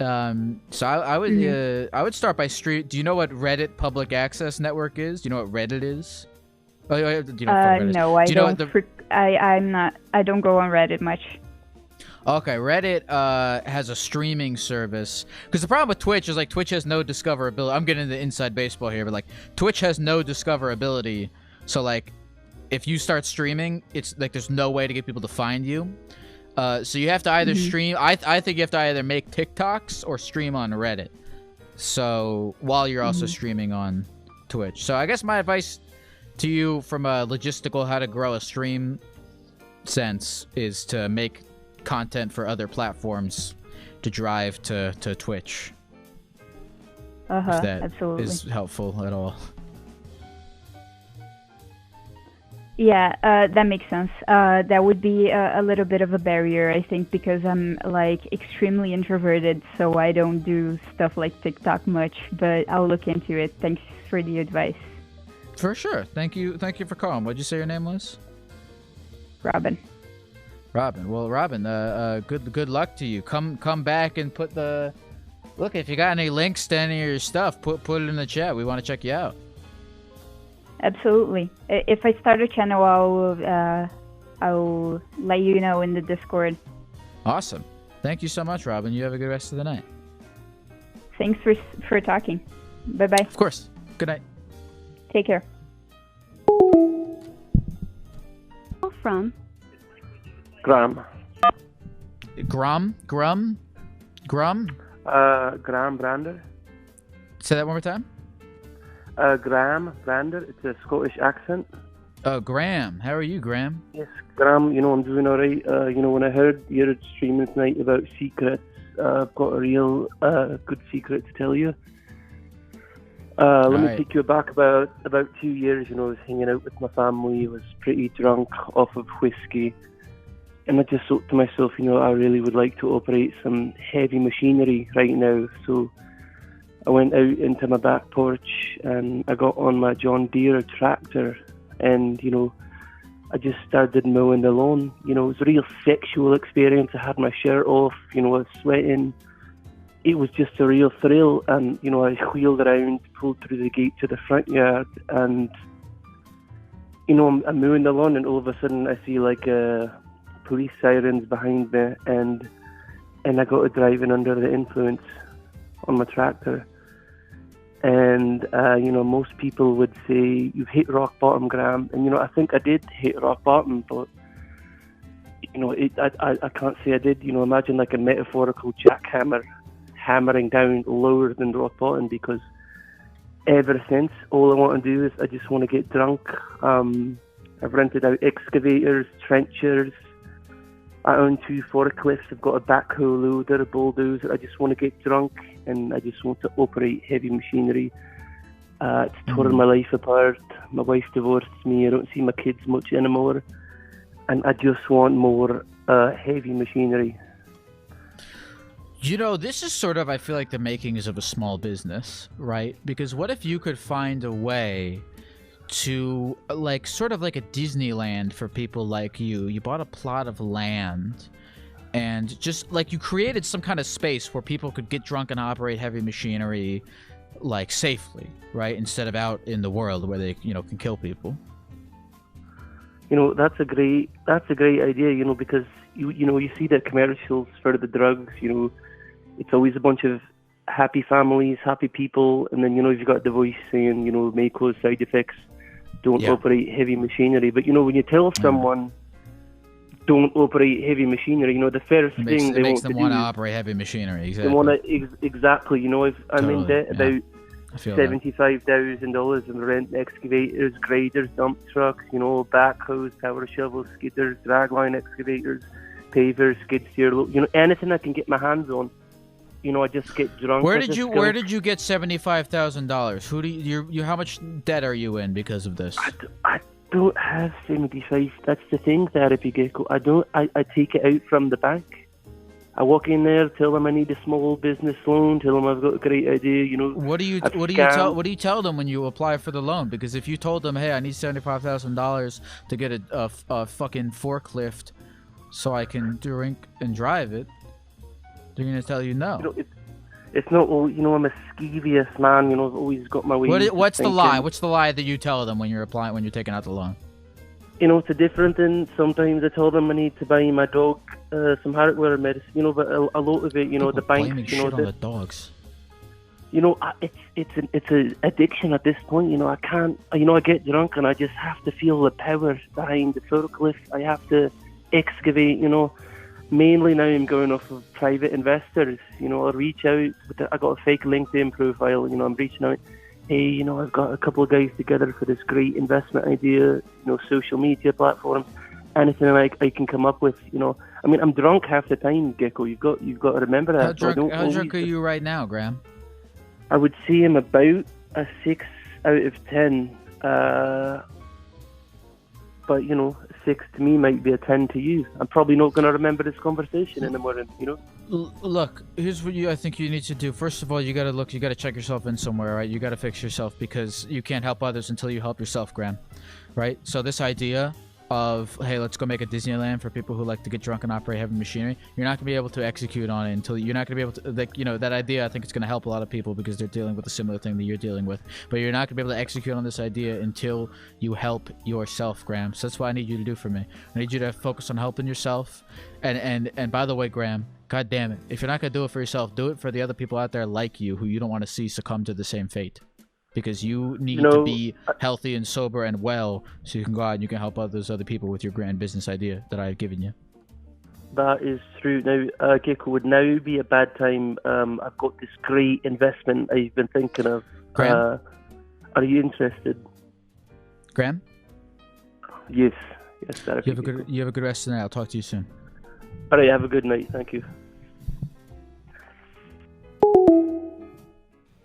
So I would start by stream. Do you know what Reddit Public Access Network is? Do you know what Reddit is? Oh, do you know what Reddit is? No, I do you don't. Know what I'm not. I don't go on Reddit much. Okay, Reddit has a streaming service. Because the problem with Twitch is like Twitch has no discoverability. I'm getting into inside baseball here, but like Twitch has no discoverability. So like, if you start streaming, it's like there's no way to get people to find you. So you have to either stream. I think you have to either make TikToks or stream on Reddit. So while you're also streaming on Twitch. So I guess my advice to you from a logistical how to grow a stream sense is to make content for other platforms to drive to Twitch. If that absolutely is helpful at all. Yeah, that makes sense. That would be a little bit of a barrier, I think, because I'm like extremely introverted, so I don't do stuff like TikTok much, but I'll look into it. Thanks for the advice. For sure. Thank you for calling. What'd you say your name was? Robin. Well, Robin, good luck to you. Come back and put the look. If you got any links to any of your stuff, put it in the chat. We want to check you out. Absolutely. If I start a channel, I'll let you know in the Discord. Awesome. Thank you so much, Robin. You have a good rest of the night. Thanks for talking. Bye bye. Of course. Good night. Take care. From Gram. Grum? Graham Brander. Say that one more time. Graham Brander. It's a Scottish accent. Oh, Graham. How are you, Graham? Yes, Graham. I'm doing all right. When I heard your streaming tonight about secrets, I've got a real good secret to tell you. Let me take you back about 2 years. I was hanging out with my family. I was pretty drunk off of whiskey. And I just thought to myself, I really would like to operate some heavy machinery right now. So I went out into my back porch and I got on my John Deere tractor and, I just started mowing the lawn. It was a real sexual experience. I had my shirt off, I was sweating. It was just a real thrill. And, I wheeled around, pulled through the gate to the front yard and, I'm mowing the lawn and all of a sudden I see like police sirens behind me and I got to driving under the influence on my tractor. And, most people would say, you've hit rock bottom, Graham. And, I think I did hit rock bottom, but, I can't say I did. Imagine like a metaphorical jackhammer hammering down lower than rock bottom because ever since, all I want to do is I just want to get drunk. I've rented out excavators, trenchers. I own 2 forklifts. I've got a backhoe loader, a bulldozer. I just want to get drunk and I just want to operate heavy machinery. It's torn my life apart. My wife divorced me. I don't see my kids much anymore. And I just want more heavy machinery. This is sort of, I feel like, the makings of a small business, right? Because what if you could find a way to, like, sort of like a Disneyland for people like you? You bought a plot of land and just, like, you created some kind of space where people could get drunk and operate heavy machinery, like, safely, right? Instead of out in the world where they, can kill people. That's a great idea, because, you see the commercials for the drugs, it's always a bunch of happy families, happy people, and then, you've got the voice saying, may cause side effects, don't operate heavy machinery. But, when you tell someone, don't operate heavy machinery. You know, the first It thing they makes want them to want to do, operate heavy machinery. they Exactly. want to exactly. You know, if I'm in Totally, debt yeah. about I feel that. $75,000 in rent excavators, graders, dump trucks, you know, backhoes, power shovels, skidders, dragline excavators, pavers, skid steer, you know, anything I can get my hands on. You know, I just get drunk. Where as did a you skunk. Where did you get $75,000? Who do you how much debt are you in because of this? I don't have 75. That's the thing, Therapy Gecko. I don't. I take it out from the bank. I walk in there, tell them I need a small business loan, tell them I've got a great idea. You know. What do you tell them when you apply for the loan? Because if you told them, hey, I need $75,000 to get a fucking forklift so I can drink and drive it, they're gonna tell you no. You know, it's not. Well, you know, I'm a skeevious man. You know, I've always got my way. What's the lie? What's the lie that you tell them when you're applying, when you're taking out the loan? You know, it's a different thing. Sometimes I tell them I need to buy my dog some hardware medicine. You know, but a lot of it, you know, the bank. Blaming You know, shit on the dogs. You know, it's an addiction at this point. You know, I can't. You know, I get drunk and I just have to feel the power behind the forklift. I have to excavate. You know. Mainly now I'm going off of private investors. You know, I reach out. I got a fake LinkedIn profile. You know, I'm reaching out. Hey, you know, I've got a couple of guys together for this great investment idea. You know, social media platforms, anything I can come up with. You know, I mean, I'm drunk half the time, Gecko. You've got to remember that. How drunk are you right now, Graham? I would say I'm about a 6 out of 10. But you know, 6 to me might be a 10 to you. I'm probably not going to remember this conversation in the morning, you know? Look, here's what I think you need to do. First of all, you got to check yourself in somewhere, right? You got to fix yourself because you can't help others until you help yourself, Graham. Right? So this idea of, hey, let's go make a Disneyland for people who like to get drunk and operate heavy machinery, you're not going to be able to execute on it until you're not going to be able to, like, you know, that idea, I think it's going to help a lot of people because they're dealing with a similar thing that you're dealing with. But you're not going to be able to execute on this idea until you help yourself, Graham. So that's what I need you to do for me. I need you to focus on helping yourself. And by the way, Graham, God damn it, if you're not going to do it for yourself, do it for the other people out there like you who you don't want to see succumb to the same fate. Because you need to be healthy and sober and well so you can go out and you can help those other people with your grand business idea that I've given you. That is true. Now, Gecko, would now be a bad time. I've got this great investment I've been thinking of. Graham? Are you interested? Graham? Yes. Yes, sir. You have a good rest of the night. I'll talk to you soon. All right, have a good night. Thank you.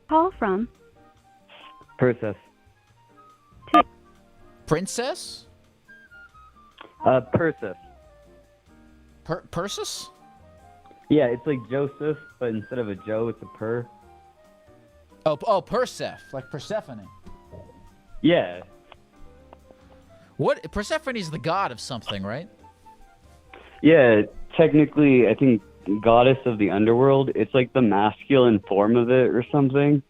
Call from Princess. Princess? Persis. Persis? Yeah, it's like Joseph, but instead of a Joe, it's a Per. Oh, Perseph, like Persephone. Yeah. What? Persephone's the god of something, right? Yeah, technically, I think goddess of the underworld. It's like the masculine form of it or something.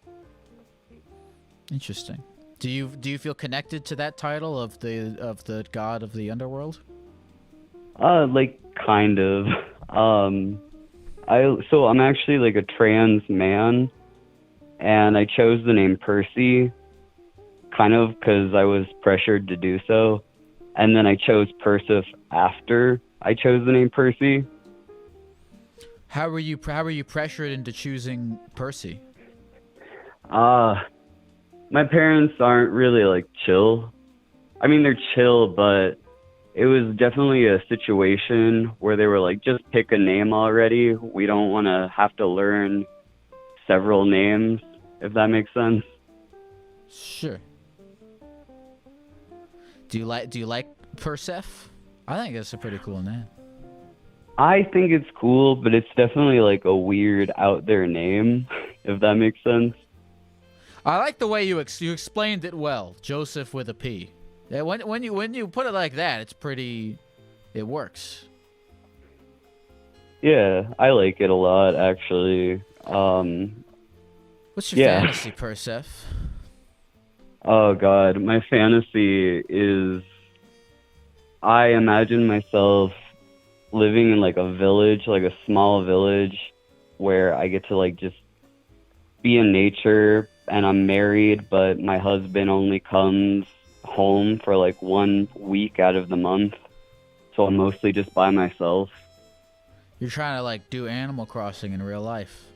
Interesting. Do you feel connected to that title of the god of the underworld? Like kind of. I'm actually like a trans man, and I chose the name Percy, kind of because I was pressured to do so, and then I chose Persif after I chose the name Percy. How were you pressured into choosing Percy? My parents aren't really like chill. I mean, they're chill, but it was definitely a situation where they were like, just pick a name already. We don't want to have to learn several names, if that makes sense. Sure. Do you like Perseph? I think that's a pretty cool name. I think it's cool, but it's definitely like a weird out there name, if that makes sense. I like the way you explained it well, Joseph with a P. Yeah, when you put it like that, it works. Yeah, I like it a lot, actually. What's your fantasy, Perseph? Oh God, my fantasy is I imagine myself living in like a village, like a small village, where I get to like just be in nature, and I'm married, but my husband only comes home for like 1 week out of the month. so I'm mostly just by myself. You're trying to like do Animal Crossing in real life.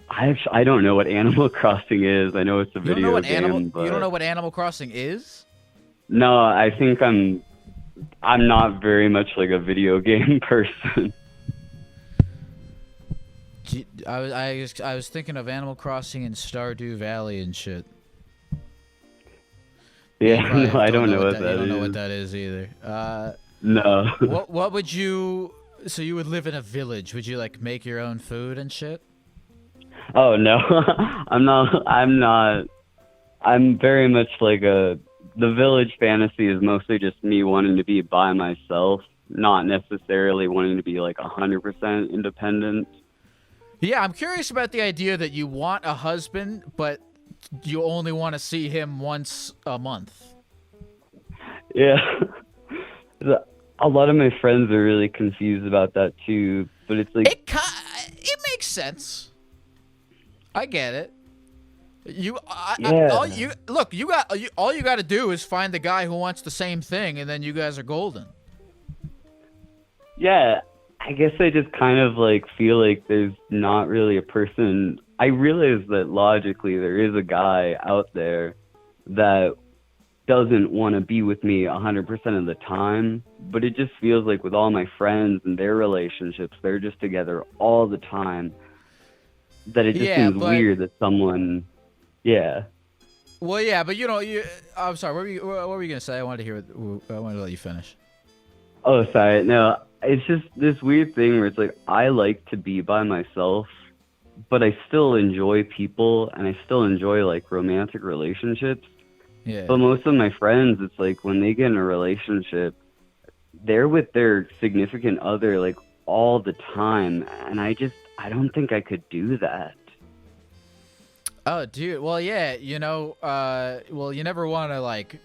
I don't know what Animal Crossing is. I know it's a video game. But... You don't know what Animal Crossing is? No, I think I'm not very much like a video game person. I was thinking of Animal Crossing in Stardew Valley and shit. Yeah, no, I don't know what that is. You don't know what that is either. No. What would you? So you would live in a village? Would you like make your own food and shit? Oh no, I'm not. I'm very much like the village fantasy is mostly just me wanting to be by myself, not necessarily wanting to be like 100% independent. Yeah, I'm curious about the idea that you want a husband, but you only want to see him once a month. Yeah. A lot of my friends are really confused about that too, but it's like... It makes sense. I get it. All you got to do is find the guy who wants the same thing, and then you guys are golden. Yeah, I guess I just kind of like feel like there's not really a person. I realize that logically there is a guy out there that doesn't want to be with me 100% of the time, but it just feels like with all my friends and their relationships, they're just together all the time, that it just seems weird that someone... Yeah. Well, yeah, but I'm sorry. What were you gonna say? I wanted to let you finish. Oh, sorry. No, it's just this weird thing where it's like I like to be by myself, but I still enjoy people and I still enjoy like romantic relationships. Yeah. But most of my friends, it's like when they get in a relationship, they're with their significant other like all the time, and I don't think I could do that. Oh, dude. Well, yeah, you never want to like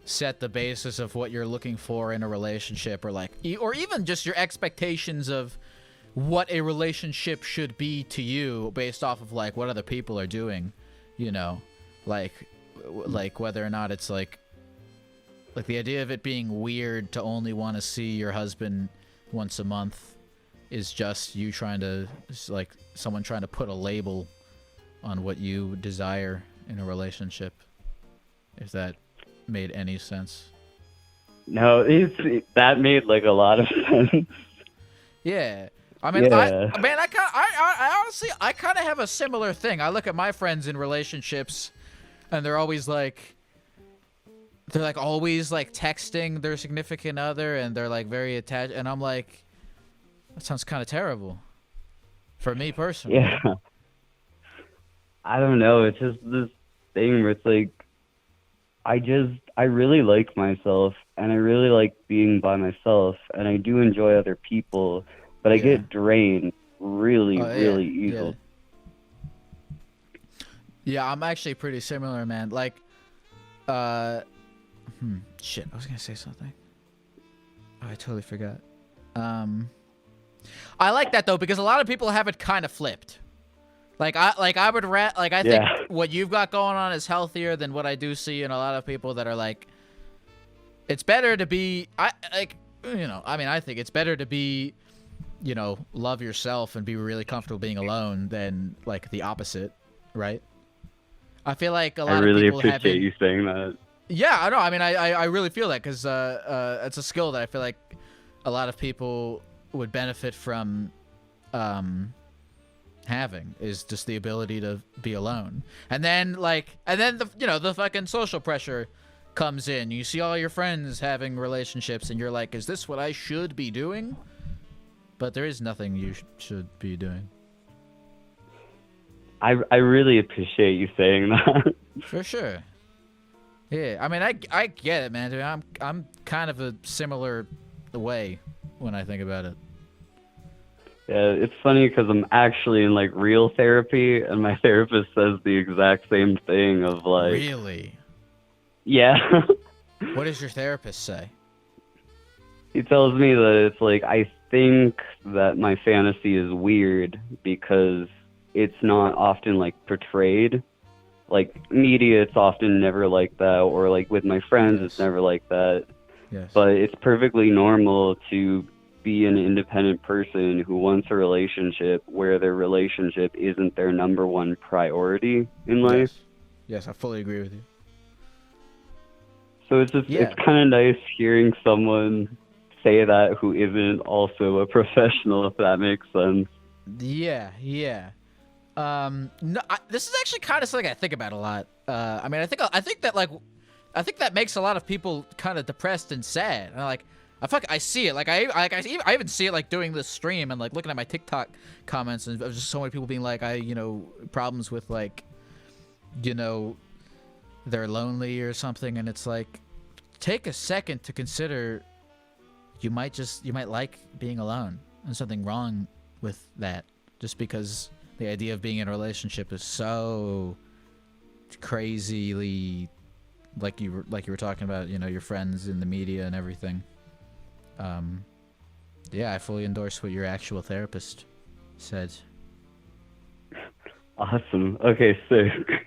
set the basis of what you're looking for in a relationship, or even just your expectations of what a relationship should be to you based off of like what other people are doing, like whether or not it's like the idea of it being weird to only want to see your husband once a month is just you trying to like someone trying to put a label on what you desire in a relationship, if that made any sense. No, that made like a lot of sense. Yeah, I mean, yeah. I honestly kind of have a similar thing. I look at my friends in relationships, and they're always like, always like texting their significant other, and they're like very attached, and I'm like, that sounds kind of terrible, for me personally. Yeah. I don't know. It's just this thing where it's like, I really like myself, and I really like being by myself, and I do enjoy other people, but I get drained really easily. Yeah, I'm actually pretty similar, man. Like, shit, I was gonna say something. Oh, I totally forgot. I like that though, because a lot of people have it kind of flipped. I think what you've got going on is healthier than what I do see in a lot of people that are like, it's better to be, I think it's better to be, love yourself and be really comfortable being alone than like the opposite, right? I feel like a lot of people I really appreciate you saying that. Yeah, I know. I mean, I really feel that because it's a skill that I feel like a lot of people would benefit from having, is just the ability to be alone. And then the fucking social pressure comes in. You see all your friends having relationships and you're like, is this what I should be doing? But there is nothing you should be doing. I really appreciate you saying that. For sure. Yeah, I mean, I get it, man. I'm kind of a similar way when I think about it. Yeah, it's funny because I'm actually in like real therapy, and my therapist says the exact same thing of like. Really? Yeah. What does your therapist say? He tells me that it's like, I think that my fantasy is weird because it's not often like portrayed. Like media, it's often never like that, or like with my friends, it's never like that. Yes. But it's perfectly normal to be an independent person who wants a relationship where their relationship isn't their number one priority in life. Yes, I fully agree with you. So it's just it's kind of nice hearing someone say that who isn't also a professional, if that makes sense. Yeah. No, this is actually kind of something I think about a lot. I mean, I think that makes a lot of people kind of depressed and sad. And I see it. I even see it like doing this stream and like looking at my TikTok comments and just so many people being like, problems with like, they're lonely or something, and it's like, take a second to consider you might like being alone. There's something wrong with that just because the idea of being in a relationship is so crazily like you were talking about, your friends in the media and everything. I fully endorse what your actual therapist said. Awesome. Okay, sick.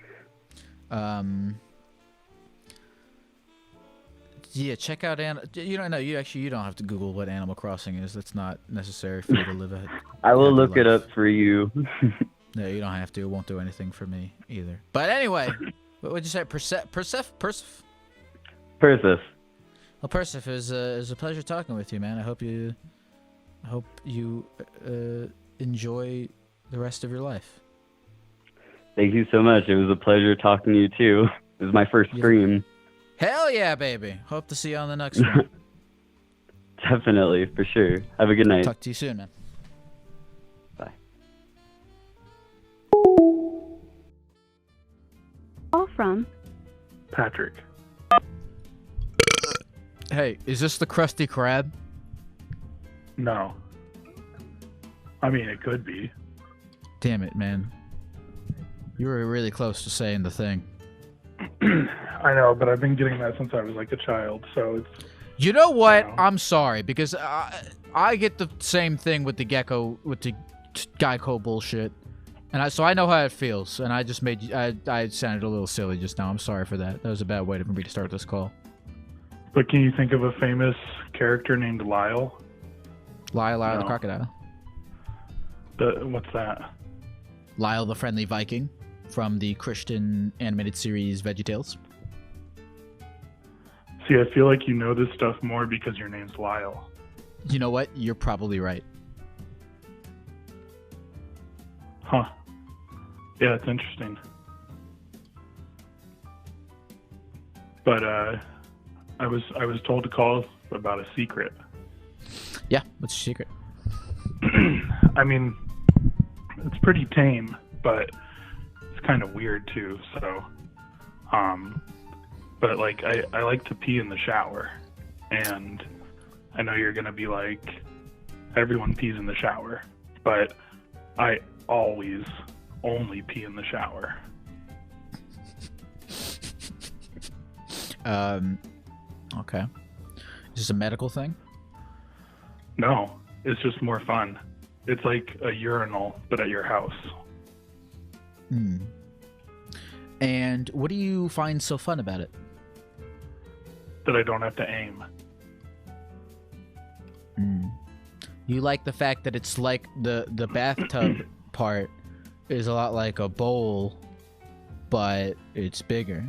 Check out you don't have to Google what Animal Crossing is. That's not necessary for you to live a I will look it up for you. No, you don't have to. It won't do anything for me either. But anyway, what would you say? Persef? Persis. Well, Persif, it was a pleasure talking with you, man. I hope you enjoy the rest of your life. Thank you so much. It was a pleasure talking to you too. It was my first stream. Hell yeah, baby. Hope to see you on the next one. Definitely, for sure. Have a good night. Talk to you soon, man. Bye. Call from Patrick. Hey, is this the Krusty Krab? No. I mean, it could be. Damn it, man. You were really close to saying the thing. I know, but I've been getting that since I was like a child, so it's... You know what? I'm sorry, because I get the same thing with the Gecko, with the Gecko bullshit. And so I know how it feels, and I just made you... I sounded a little silly just now. I'm sorry for that. That was a bad way for me to start this call. But can you think of a famous character named Lyle? Lyle the crocodile. What's that? Lyle the Friendly Viking from the Christian animated series VeggieTales. See, I feel like you know this stuff more because your name's Lyle. You know what? You're probably right. Huh. Yeah, it's interesting. But I was told to call about a secret. Yeah, what's your secret? I mean, it's pretty tame, but it's kind of weird too. So, but like I like to pee in the shower, and I know you're gonna be like, everyone pees in the shower, but I always only pee in the shower. Okay. Is this a medical thing? No, it's just more fun. It's like a urinal, but at your house. And what do you find so fun about it? That I don't have to aim. You like the fact that it's like the bathtub part is a lot like a bowl, but it's bigger.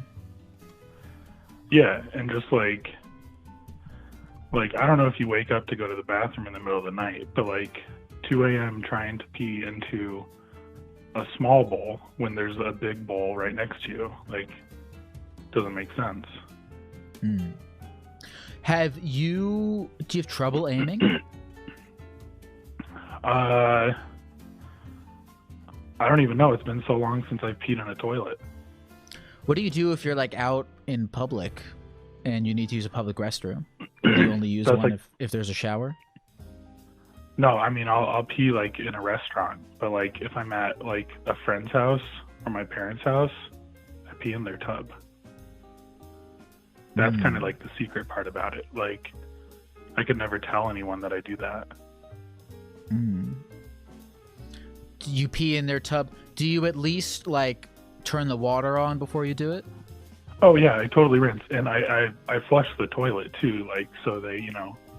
Yeah, and just like I don't know if you wake up to go to the bathroom in the middle of the night, but like 2 a.m. trying to pee into a small bowl when there's a big bowl right next to you, like, doesn't make sense. Do you have trouble aiming? I don't even know. It's been so long since I've peed in a toilet. What do you do if you're like out in public and you need to use a public restroom? Do you only use one if there's a shower? No, I mean I'll pee like in a restaurant, but like if I'm at like a friend's house or my parents' house, I pee in their tub. That's kind of like the secret part about it. Like I could never tell anyone that I do that. Do you pee in their tub? Do you at least like turn the water on before you do it? Oh yeah, I totally rinse, and I flush the toilet too, like so they,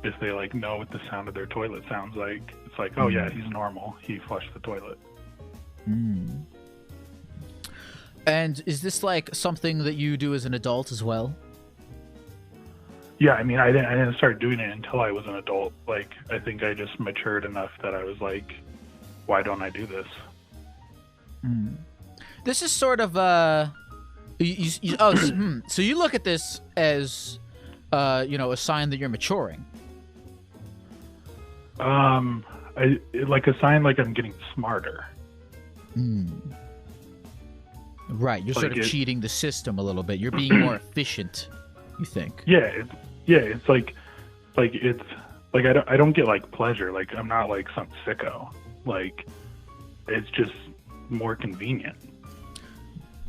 if they like know what the sound of their toilet sounds like, it's like, oh yeah, he's normal. He flushed the toilet. Mm. And is this like something that you do as an adult as well? Yeah, I mean, I didn't start doing it until I was an adult. Like, I think I just matured enough that I was like, why don't I do this? Mm. This is sort of so you look at this as a sign that you're maturing. Like a sign like I'm getting smarter. Mm. Right, you're sort of cheating the system a little bit. You're being more efficient, you think? Yeah, it's like it's like I don't get like pleasure. Like I'm not like some sicko. Like it's just more convenient.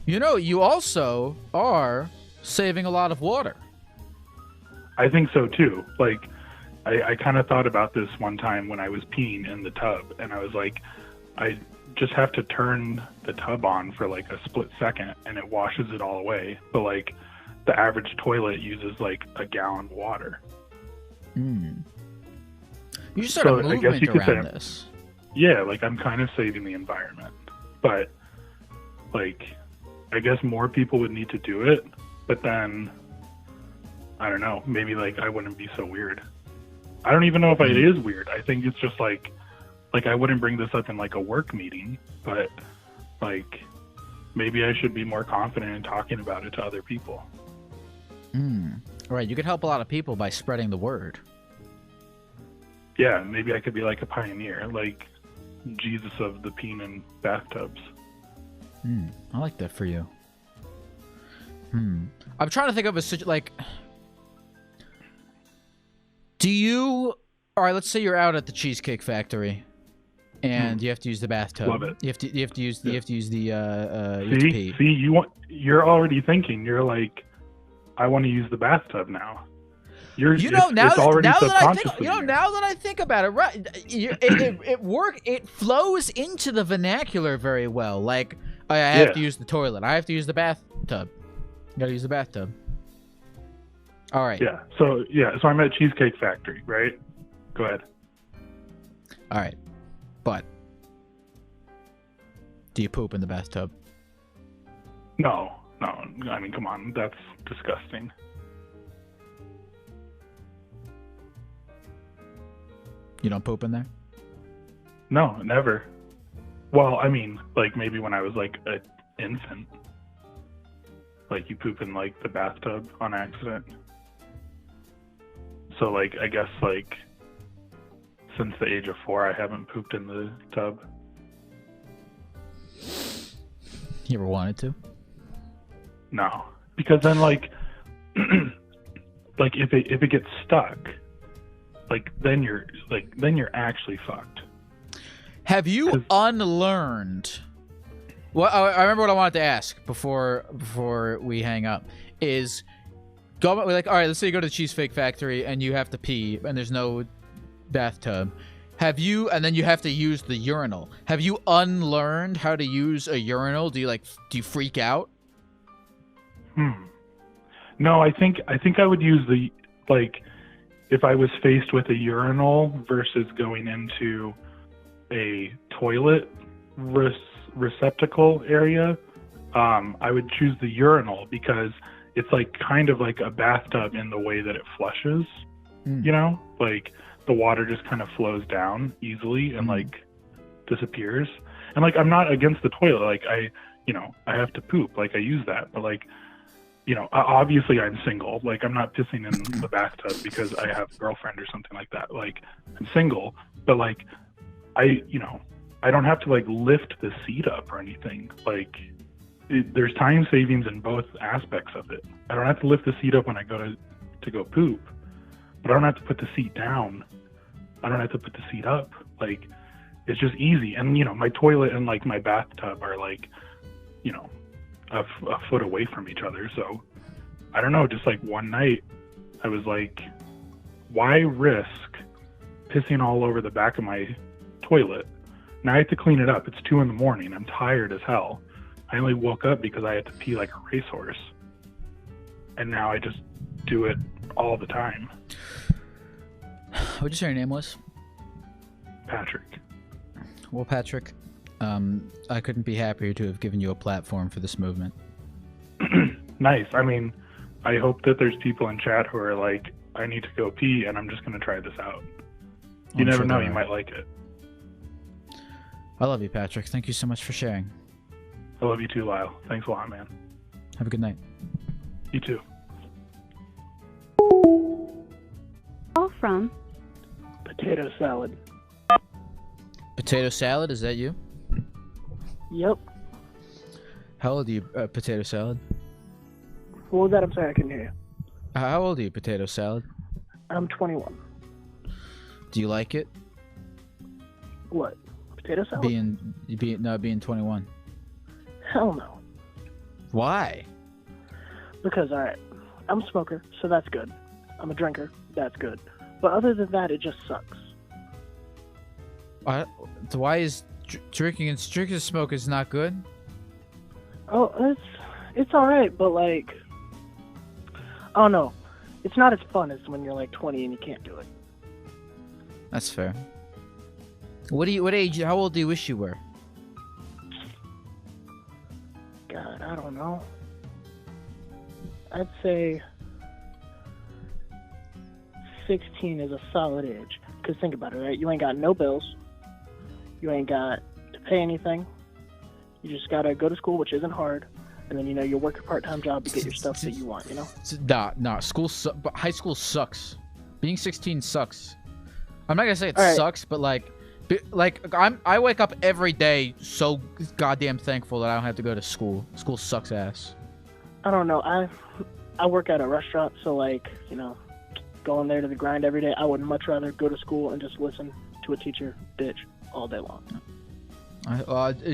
You also are saving a lot of water. I think so too. Like I kind of thought about this one time when I was peeing in the tub, and I was like, I just have to turn the tub on for like a split second, and it washes it all away. But like the average toilet uses like a gallon of water. Mm. You just sort of movement around this. Yeah, like I'm kind of saving the environment, but like I guess more people would need to do it. But then I don't know, maybe like I wouldn't be so weird. I don't even know if it is weird. I think it's just like I wouldn't bring this up in like a work meeting, but like maybe I should be more confident in talking about it to other people. Right, you could help a lot of people by spreading the word. Yeah, maybe I could be like a pioneer, like Jesus of the peeing in bathtubs. I like that for you. I'm trying to think of a like. All right, let's say you're out at the Cheesecake Factory, and you have to use the bathtub. Love it. You have to use the. See, you're already thinking. You're like, I want to use the bathtub now. Now that I think about it, right? It flows into the vernacular very well. Like, I have to use the toilet. I have to use the bathtub. You gotta use the bathtub. All right. So I'm at Cheesecake Factory, right? Go ahead. All right, but do you poop in the bathtub? No. I mean, come on, that's disgusting. You don't poop in there? No, never. Well, I mean, like maybe when I was like an infant. Like you poop in like the bathtub on accident. So like I guess like since the age of 4 I haven't pooped in the tub. You ever wanted to? No. Because then like like if it gets stuck, like then you're actually fucked. Have you unlearned? Well, I remember what I wanted to ask before we hang up is go like, all right, let's say you go to the Cheesecake Factory and you have to pee and there's no bathtub. And then you have to use the urinal. Have you unlearned how to use a urinal? Do you freak out? No, I think I would use the, like, if I was faced with a urinal versus going into a toilet receptacle area, I would choose the urinal because it's like kind of like a bathtub in the way that it flushes, you know, like the water just kind of flows down easily and like disappears. And like, I'm not against the toilet. Like I have to poop, like I use that, but like, you know, obviously I'm single. Like I'm not pissing in the bathtub because I have a girlfriend or something like that. Like I'm single, but like I don't have to like lift the seat up or anything. Like there's time savings in both aspects of it. I don't have to lift the seat up when I go to go poop, but I don't have to put the seat down. I don't have to put the seat up. Like it's just easy. And you know, my toilet and like my bathtub are like, you know, a foot away from each other. So I don't know, just like one night I was like, why risk pissing all over the back of my toilet? Now I have to clean it up. It's 2 a.m. I'm tired as hell. I only woke up because I had to pee like a racehorse. and now I just do it all the time. What'd you say your name was? Patrick. Well, Patrick, I couldn't be happier to have given you a platform for this movement. Nice. I mean, I hope that there's people in chat who are like, I need to go pee, and I'm just going to try this out. You never know, you might like it. I love you, Patrick. Thank you so much for sharing. I love you too, Lyle. Thanks a lot, man. Have a good night. You too. Call from Potato salad. Potato salad, is that you? Yep. How old are you, Potato salad? What was that? I'm sorry, I couldn't hear you. How old are you, Potato salad? I'm 21. Do you like it? What? Potato salad? Being 21. Hell no. Why? Because, alright, I'm a smoker, so that's good. I'm a drinker, that's good. But other than that, it just sucks. Why is drinking and smoke is not good? Oh, it's alright, but like, I don't know. It's not as fun as when you're like 20 and you can't do it. That's fair. What age? How old do you wish you were? God, I don't know. I'd say 16 is a solid age. Cause think about it, right? You ain't got no bills. You ain't got to pay anything. You just gotta go to school, which isn't hard, and then you work a part-time job to get your stuff that you want. Nah. High school sucks. Being 16 sucks. I'm not gonna say it All right. sucks, but I wake up every day so goddamn thankful that I don't have to go to school. School sucks ass. I don't know. I work at a restaurant, so going there to the grind every day, I would much rather go to school and just listen to a teacher bitch all day long.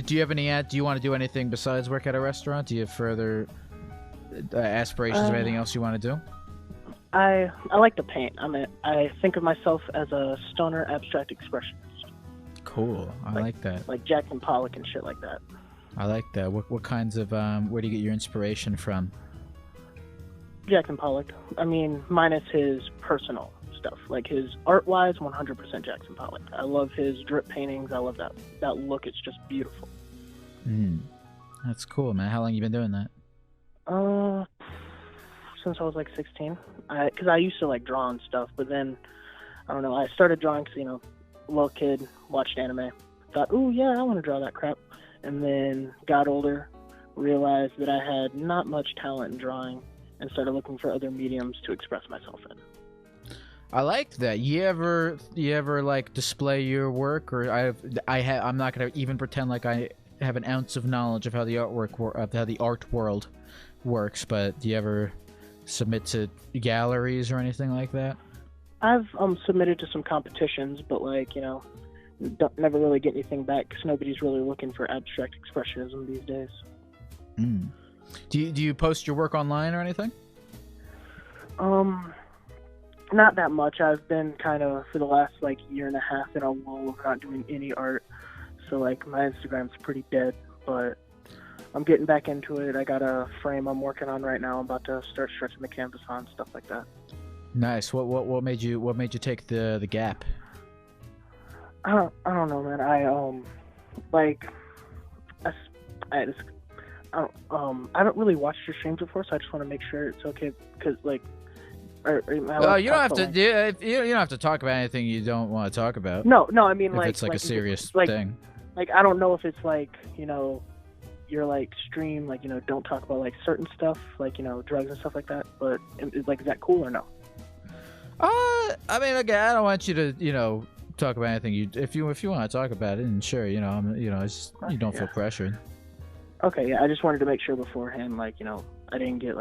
Do you have any? Do you want to do anything besides work at a restaurant? Do you have further aspirations or anything else you want to do? I like to paint. I think of myself as a stoner abstract expressionist. Cool. I like that. Like Jackson Pollock and shit like that. I like that. What kinds of where do you get your inspiration from? Jackson Pollock. Minus his personal stuff. Like his art-wise, 100% Jackson Pollock. I love his drip paintings. I love that look. It's just beautiful. That's cool, man. How long you been doing that? Since I was like 16. Because I used to like draw and stuff, but then I don't know. I started drawing because little kid watched anime. Thought, ooh yeah, I want to draw that crap. And then got older, realized that I had not much talent in drawing, and started looking for other mediums to express myself in. I liked that. You ever like display your work, or I'm not gonna even pretend like I have an ounce of knowledge of how the art world works. But do you ever submit to galleries or anything like that? I've submitted to some competitions, but never really get anything back because nobody's really looking for abstract expressionism these days. Do you post your work online or anything? Not that much. I've been kind of for the last year and a half in a lull of not doing any art, so my Instagram's pretty dead. But I'm getting back into it. I got a frame I'm working on right now. I'm about to start stretching the canvas on, stuff like that. Nice. What made you take the gap? I don't know, man. I haven't really watched your streams before, so I just want to make sure it's okay because you don't have to. You don't have to talk about anything you don't want to talk about. No. If it's a serious thing. I don't know if it's your stream don't talk about certain stuff drugs and stuff like that. But is that cool or no? Again, I don't want you to talk about anything. If you want to talk about it, and sure, you don't feel pressured. Okay, yeah. I just wanted to make sure beforehand, I didn't get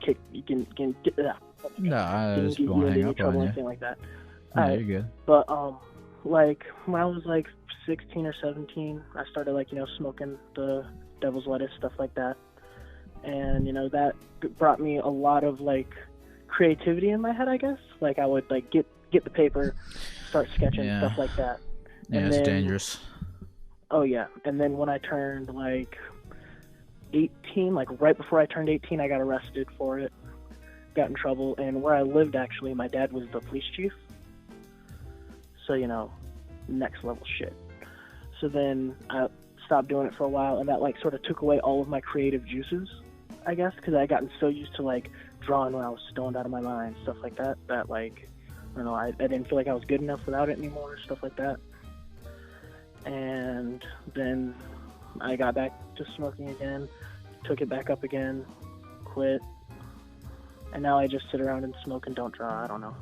kicked. You can get that. No, I just want to hang up on you. Anything like that. No, you're good. But when I was 16 or 17, I started smoking the devil's lettuce, stuff like that, and that brought me a lot of creativity in my head, I guess. I would get the paper, start sketching, stuff like that. Yeah, it's dangerous. Oh yeah, and then when I turned 18, right before I turned 18, I got arrested for it. got in trouble, and where I lived, actually, my dad was the police chief. So, you know, next level shit. So then I stopped doing it for a while, and that, like, sort of took away all of my creative juices, I guess, because I gotten so used to, like, drawing when I was stoned out of my mind, stuff like that, that, like, I don't know, I didn't feel like I was good enough without it anymore, stuff like that. And then I got back to smoking again, took it back up again, quit, and now I just sit around and smoke and don't draw. I don't know.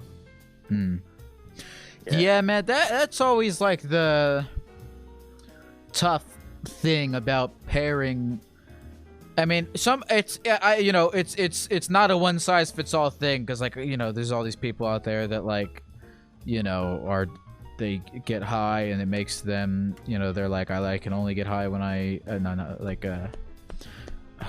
Yeah, man, that's always like the tough thing about pairing. I mean, it's not a one size fits all thing, because, like, you know, there's all these people out there that, like, you know, they get high and it makes them, you know, they're like, I can only get high when what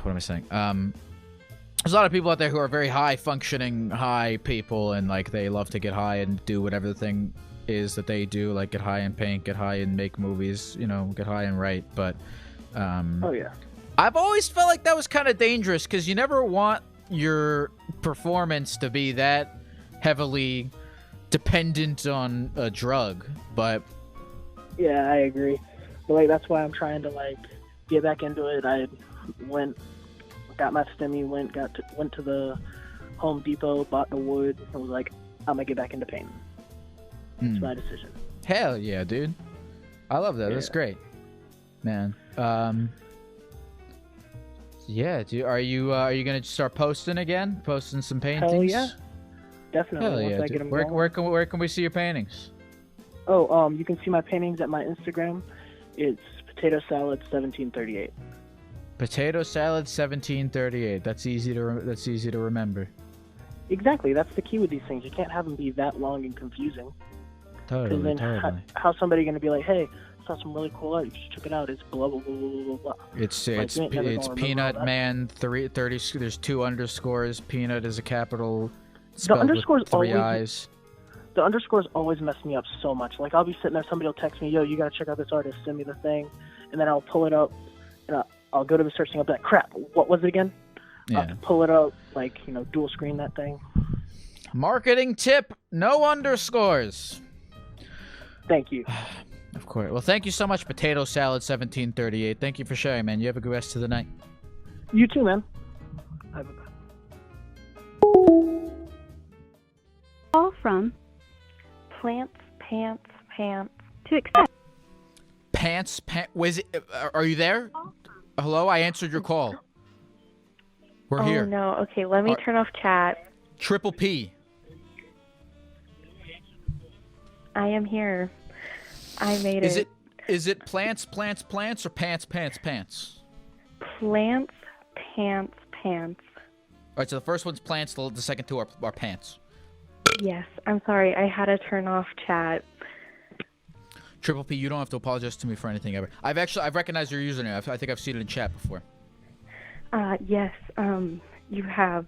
am I saying? There's a lot of people out there who are very high functioning high people, and, like, they love to get high and do whatever the thing is that they do, like get high and paint, get high and make movies, you know, get high and write. But oh yeah, I've always felt like that was kind of dangerous, because you never want your performance to be that heavily dependent on a drug. But yeah, I agree. But, like, that's why I'm trying to, like, get back into it. I got my stimmy, went to the Home Depot, bought the wood, and was like, I'm gonna get back into painting. It's my decision. Hell yeah, dude! I love that. Yeah. That's great, man. Yeah, dude. Are you gonna start posting again? Posting some paintings? Hell yeah, definitely. Hell Once yeah, I get dude. them Where can we see your paintings? Oh, you can see my paintings at my Instagram. It's Potato Salad 1738. Potato Salad 1738. That's easy to remember. Exactly. That's the key with these things. You can't have them be that long and confusing. Totally. How's somebody going to be like, hey, I saw some really cool art, you just check it out, it's blah, blah, blah, blah, blah, blah. It's Like, Peanut Man 30. There's 2 underscores. Peanut is a capital The spelled underscores with 3 always, eyes. The underscores always mess me up so much. Like, I'll be sitting there, somebody will text me, yo, you got to check out this artist, send me the thing, and then I'll pull it up, and I'll go to the search thing, I'll be like, crap, what was it again? Yeah. I'll pull it up, like, you know, dual screen that thing. Marketing tip: no underscores. Thank you. Of course. Well, thank you so much, Potato Salad 1738. Thank you for sharing, man. You have a good rest of the night. You too, man. All from Plants, pants. to accept. Pants. Was it? Are you there? Hello. I answered your call. We're here. Oh no. Okay, let me turn off chat. Triple P. I am here. I made it. Is it plants, or pants, pants? Plants, pants. All right, so the first one's plants, the second 2 are pants. Yes, I'm sorry. I had to turn off chat. Triple P, you don't have to apologize to me for anything ever. I've recognized your username. I think I've seen it in chat before. Yes, you have.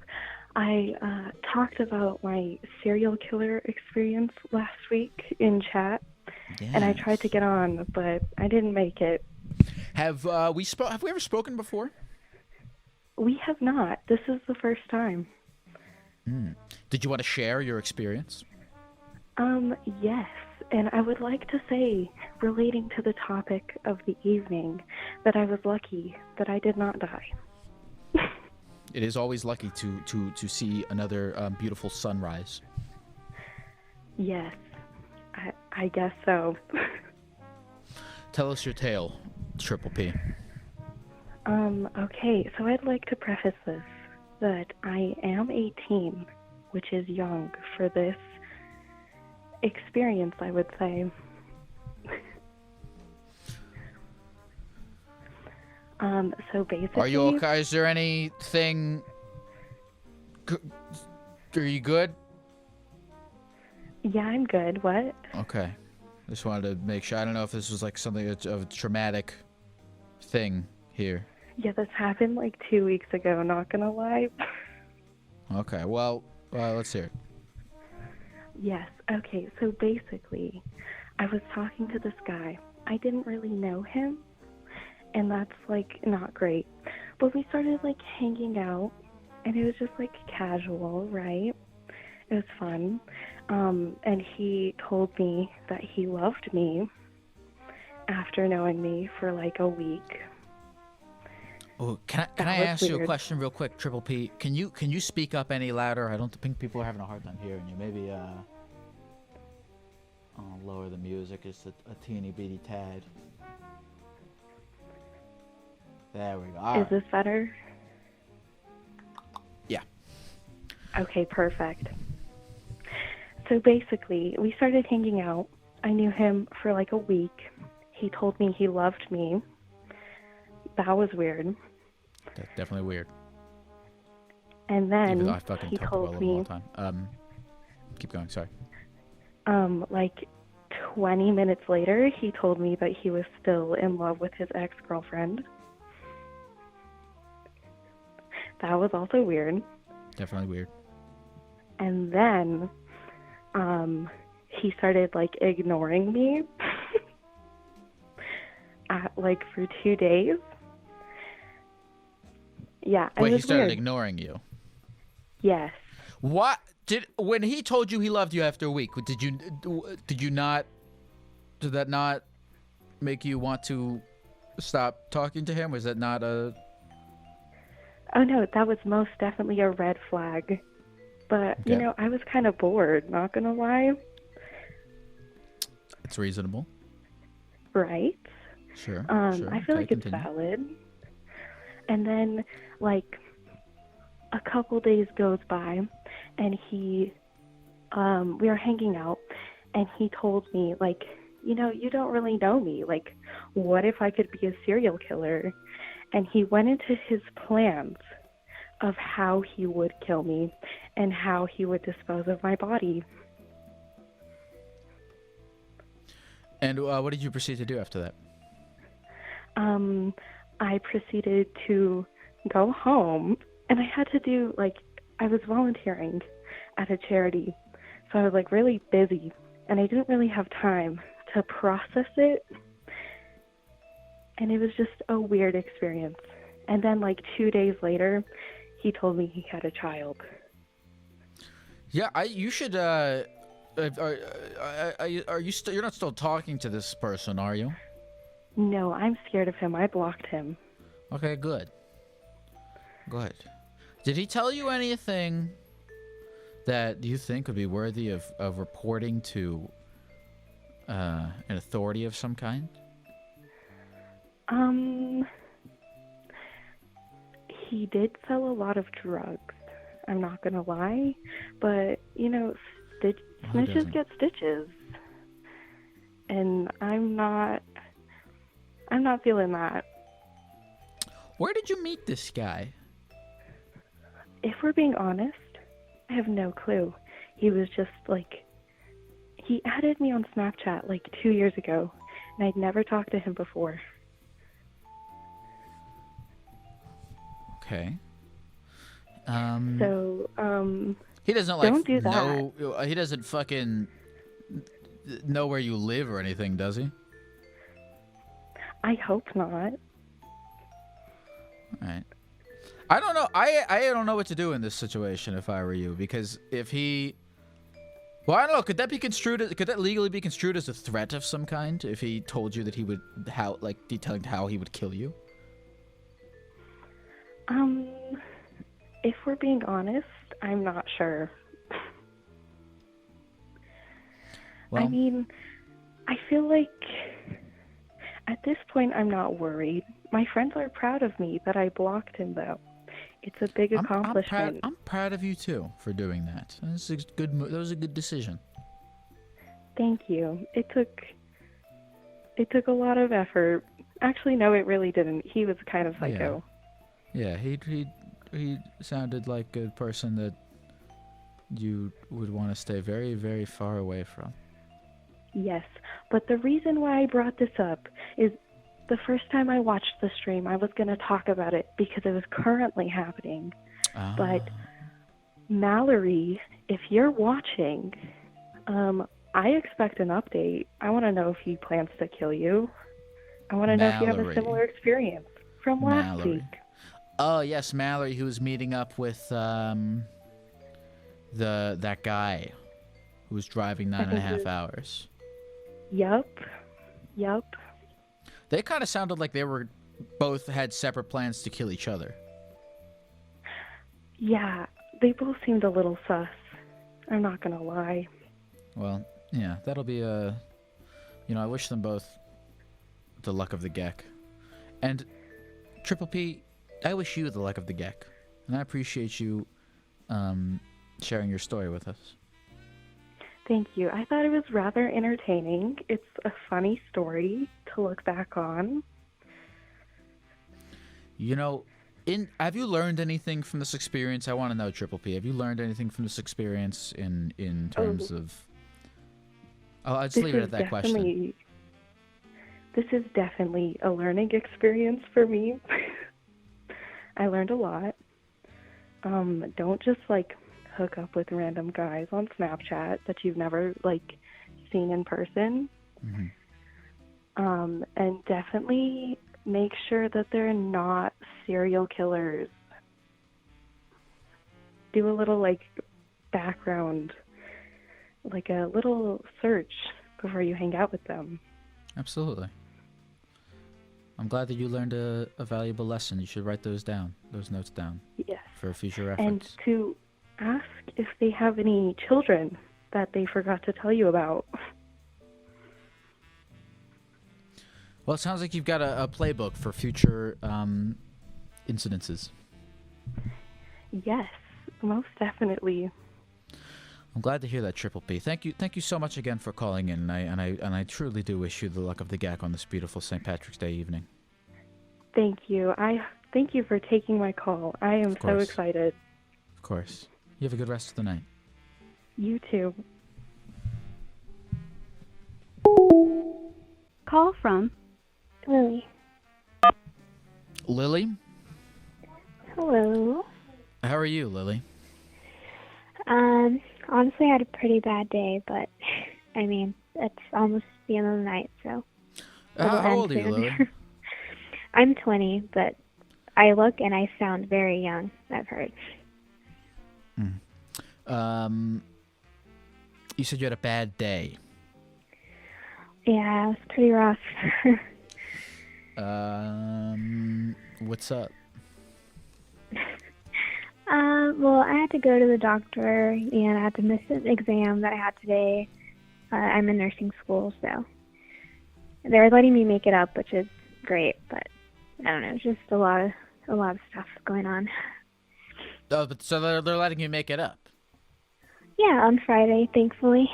I talked about my serial killer experience last week in chat, and I tried to get on, but I didn't make it. Have we ever spoken before? We have not. This is the first time. Did you want to share your experience? Yes, and I would like to say, relating to the topic of the evening, that I was lucky that I did not die. It is always lucky to see another beautiful sunrise. Yes, I guess so. Tell us your tale, Triple P. Okay, so I'd like to preface this that I am 18, which is young for this experience, I would say. So basically... Are you okay? Is there anything... Are you good? Yeah, I'm good. What? Okay. Just wanted to make sure. I don't know if this was like something of a traumatic thing here. Yeah, this happened like 2 weeks ago, not gonna lie. Okay, well, let's hear it. Yes, okay, so basically, I was talking to this guy. I didn't really know him, and that's, like, not great. But we started, like, hanging out, and it was just like casual, right? It was fun. And he told me that he loved me after knowing me for like a week. Oh, can I ask you a question real quick, Triple P? Can you speak up any louder? I don't think people are having a hard time hearing you. Maybe I'll lower the music just a teeny bitty tad. There we go. All Is this better? Yeah. Okay, perfect. So basically, we started hanging out. I knew him for like a week. He told me he loved me. That was weird. That's definitely weird. And then Even though I fucking he talk told about him all me, the time. Keep going. Sorry. like 20 minutes later, he told me that he was still in love with his ex-girlfriend. That was also weird. Definitely weird. And then he started like ignoring me like for 2 days. Yeah. Wait, it he was started weird. ignoring you? Yes. What when he told you he loved you after a week? Did that not make you want to stop talking to him? Was that not a? Oh no, that was most definitely a red flag. But you Okay. know, I was kind of bored. Not gonna lie. It's reasonable. Right. Sure. I feel like it's continue. valid. And then, like, a couple days goes by, and we were hanging out, and he told me, like, you know, you don't really know me. Like, what if I could be a serial killer? And he went into his plans of how he would kill me and how he would dispose of my body. And what did you proceed to do after that? I proceeded to go home, and I had to do, like, I was volunteering at a charity, so I was, like, really busy, and I didn't really have time to process it, and it was just a weird experience. And then, like, 2 days later, he told me he had a child. Yeah, you should. Are you still? You're not still talking to this person, are you? No, I'm scared of him. I blocked him. Okay, good. Good. Did he tell you anything that you think would be worthy of reporting to an authority of some kind? He did sell a lot of drugs. I'm not gonna lie, but you know, snitches doesn't? get stitches, and I'm not feeling that. Where did you meet this guy? If we're being honest, I have no clue. He was just like, he added me on Snapchat like 2 years ago, and I'd never talked to him before. Okay. So, he doesn't like don't do that. know. He doesn't fucking know where you live or anything, does he? I hope not. All right. I don't know. I don't know what to do in this situation if I were you, because if he, well, I don't know. Could that be construed? Could that legally be construed as a threat of some kind if he told you that he would detailing how he would kill you? If we're being honest, I'm not sure. Well, I mean, I feel like at this point I'm not worried. My friends are proud of me that I blocked him, though. It's a big accomplishment. I'm proud of you too for doing that. That was a good decision. Thank you. It took a lot of effort. Actually, no, it really didn't. He was kind of psycho. Yeah, he sounded like a person that you would want to stay very, very far away from. Yes, but the reason why I brought this up is the first time I watched the stream, I was going to talk about it because it was currently happening. But Mallory, if you're watching, I expect an update. I want to know if he plans to kill you. I want to know if you have a Mallory. similar experience from last Mallory. week. Oh yes, Mallory, who was meeting up with that guy who was driving 9.5 hours. Yup. They kind of sounded like they were both had separate plans to kill each other. Yeah, they both seemed a little sus. I'm not gonna lie. Well, yeah, that'll be a... I wish them both the luck of the Geck. And Triple P, I wish you the luck of the Geck. And I appreciate you sharing your story with us. Thank you. I thought it was rather entertaining. It's a funny story to look back on. Have you learned anything from this experience? I want to know, Triple P. Have you learned anything from this experience in terms of... I'll just leave it at that question. This is definitely a learning experience for me. I learned a lot. Don't just, hook up with random guys on Snapchat that you've never, seen in person. Mm-hmm. And definitely make sure that they're not serial killers. Do a little, background, a little search before you hang out with them. Absolutely. I'm glad that you learned a valuable lesson. You should write those notes down. Yes. For future And reference. to ask if they have any children that they forgot to tell you about. Well, it sounds like you've got a playbook for future incidences. Yes, most definitely. I'm glad to hear that, Triple P. Thank you so much again for calling in, and I truly do wish you the luck of the Geck on this beautiful St. Patrick's Day evening. Thank you. I thank you for taking my call. I am so excited. Of course. You have a good rest of the night. You too. Call from Lily. Lily? Hello. How are you, Lily? Honestly, I had a pretty bad day, but I mean, it's almost the end of the night, so. How old are you, Lily? I'm 20, but I look and I sound very young, I've heard. You said you had a bad day. Yeah, it was pretty rough. What's up? Well, I had to go to the doctor, and I had to miss an exam that I had today. I'm in nursing school, so they're letting me make it up, which is great, but I don't know, it's just a lot of stuff going on. Oh, but so they're letting you make it up? Yeah, on Friday, thankfully.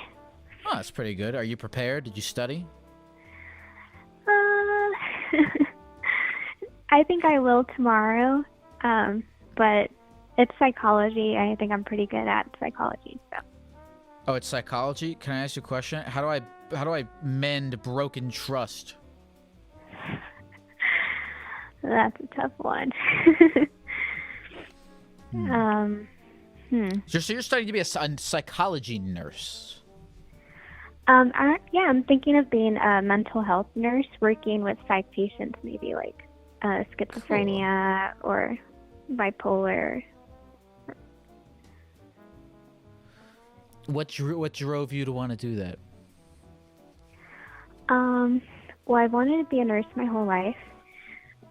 Oh, that's pretty good. Are you prepared? Did you study? I think I will tomorrow, but it's psychology. I think I'm pretty good at psychology, so. Oh, it's psychology? Can I ask you a question? How do I mend broken trust? That's a tough one. So you're studying to be a psychology nurse? I'm thinking of being a mental health nurse, working with psych patients, maybe schizophrenia or bipolar. What drove you to want to do that? Well, I wanted to be a nurse my whole life,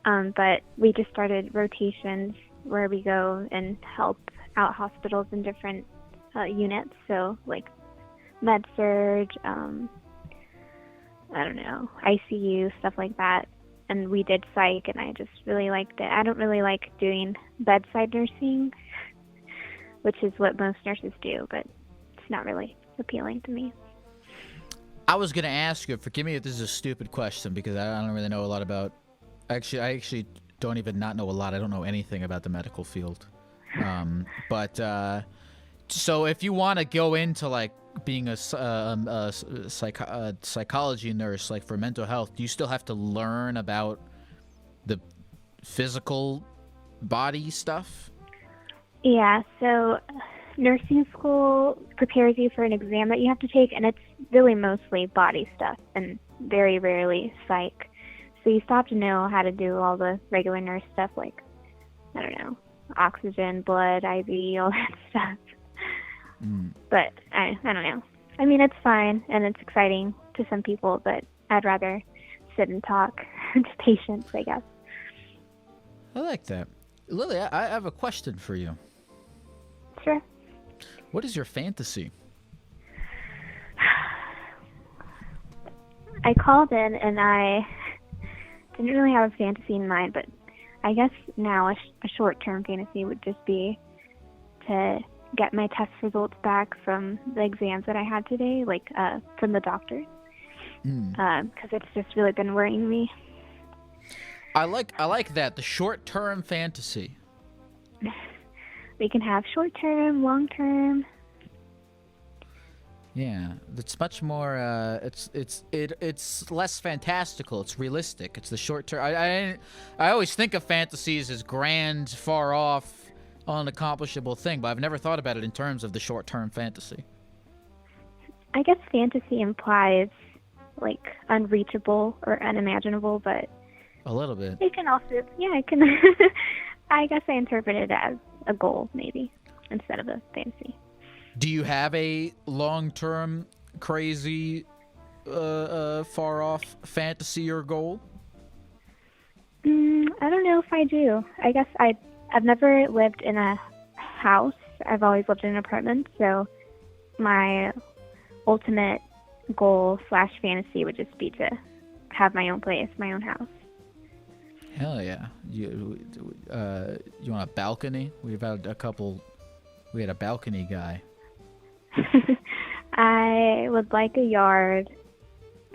but we just started rotations where we go and help out hospitals in different units, so med surg, I don't know, ICU, stuff like that. And we did psych, and I just really liked it. I don't really like doing bedside nursing, which is what most nurses do, but it's not really appealing to me. I was going to ask you, forgive me if this is a stupid question, because I don't really know a lot about... I actually don't even not know a lot. I don't know anything about the medical field. So if you want to go into, being a psychology nurse, for mental health, do you still have to learn about the physical body stuff? Yeah, so nursing school prepares you for an exam that you have to take, and it's really mostly body stuff and very rarely psych. So you still have to know how to do all the regular nurse stuff, like I don't know, oxygen, blood, IV, all that stuff. But I don't know. I mean, it's fine and it's exciting to some people, but I'd rather sit and talk to patients, I guess. I like that. Lily, I have a question for you. Sure. What is your fantasy? I called in and I didn't really have a fantasy in mind, but I guess now a short-term fantasy would just be to get my test results back from the exams that I had today, like from the doctor, because it's just really been worrying me. I like that, the short-term fantasy. We can have short-term, long-term. Yeah, it's much more. It's less fantastical. It's realistic. It's the short term. I always think of fantasies as grand, far off, unaccomplishable thing, but I've never thought about it in terms of the short term fantasy. I guess fantasy implies like unreachable or unimaginable, but a little bit. It can also, yeah, it can. I guess I interpret it as a goal, maybe, instead of a fantasy. Do you have a long-term, crazy, far-off fantasy or goal? I don't know if I do. I guess I've never lived in a house. I've always lived in an apartment, so my ultimate goal / fantasy would just be to have my own place, my own house. Hell yeah. You want a balcony? We've had we had a balcony guy. I would like a yard.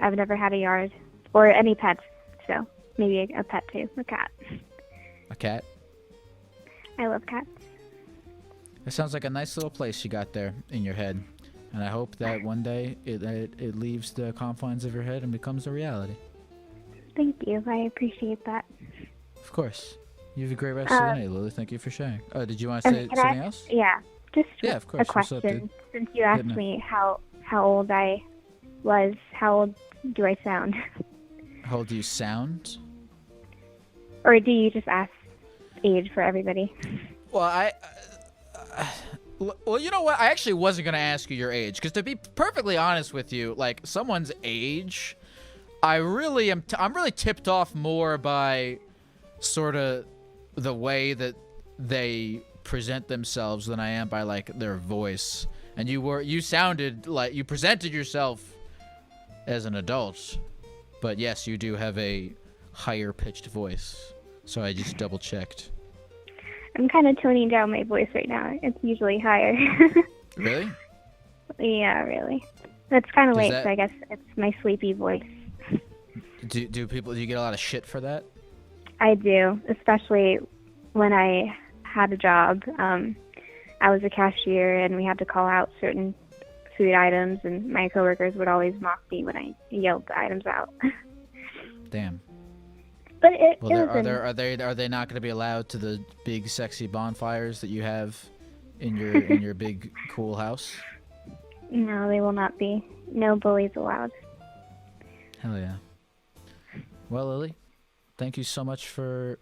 I've never had a yard or any pets, so maybe a pet too, a cat. A cat? I love cats. It sounds like a nice little place you got there in your head, and I hope that one day it leaves the confines of your head and becomes a reality. Thank you. I appreciate that. Of course. You have a great rest of the night, Lily. Thank you for sharing. Did you want to say something else? Yeah. Just of course. a question. What's up, dude? Since you asked me how old I was, how old do I sound? How old do you sound? Or do you just ask age for everybody? Well, well, you know what? I actually wasn't going to ask you your age, because to be perfectly honest with you, like, someone's age, I'm really tipped off more by sort of the way that they present themselves than I am by like their voice. And you sounded like you presented yourself as an adult, but yes, you do have a higher pitched voice. So I just double checked. I'm kind of toning down my voice right now. It's usually higher. Really? Yeah, really. It's kind of late, so I guess it's my sleepy voice. Do you get a lot of shit for that? I do, especially when I had a job. I was a cashier, and we had to call out certain food items, and my coworkers would always mock me when I yelled the items out. Damn. But are they not going to be allowed to the big sexy bonfires that you have in your big cool house? No, they will not be. No bullies allowed. Hell yeah. Well, Lily, thank you so much for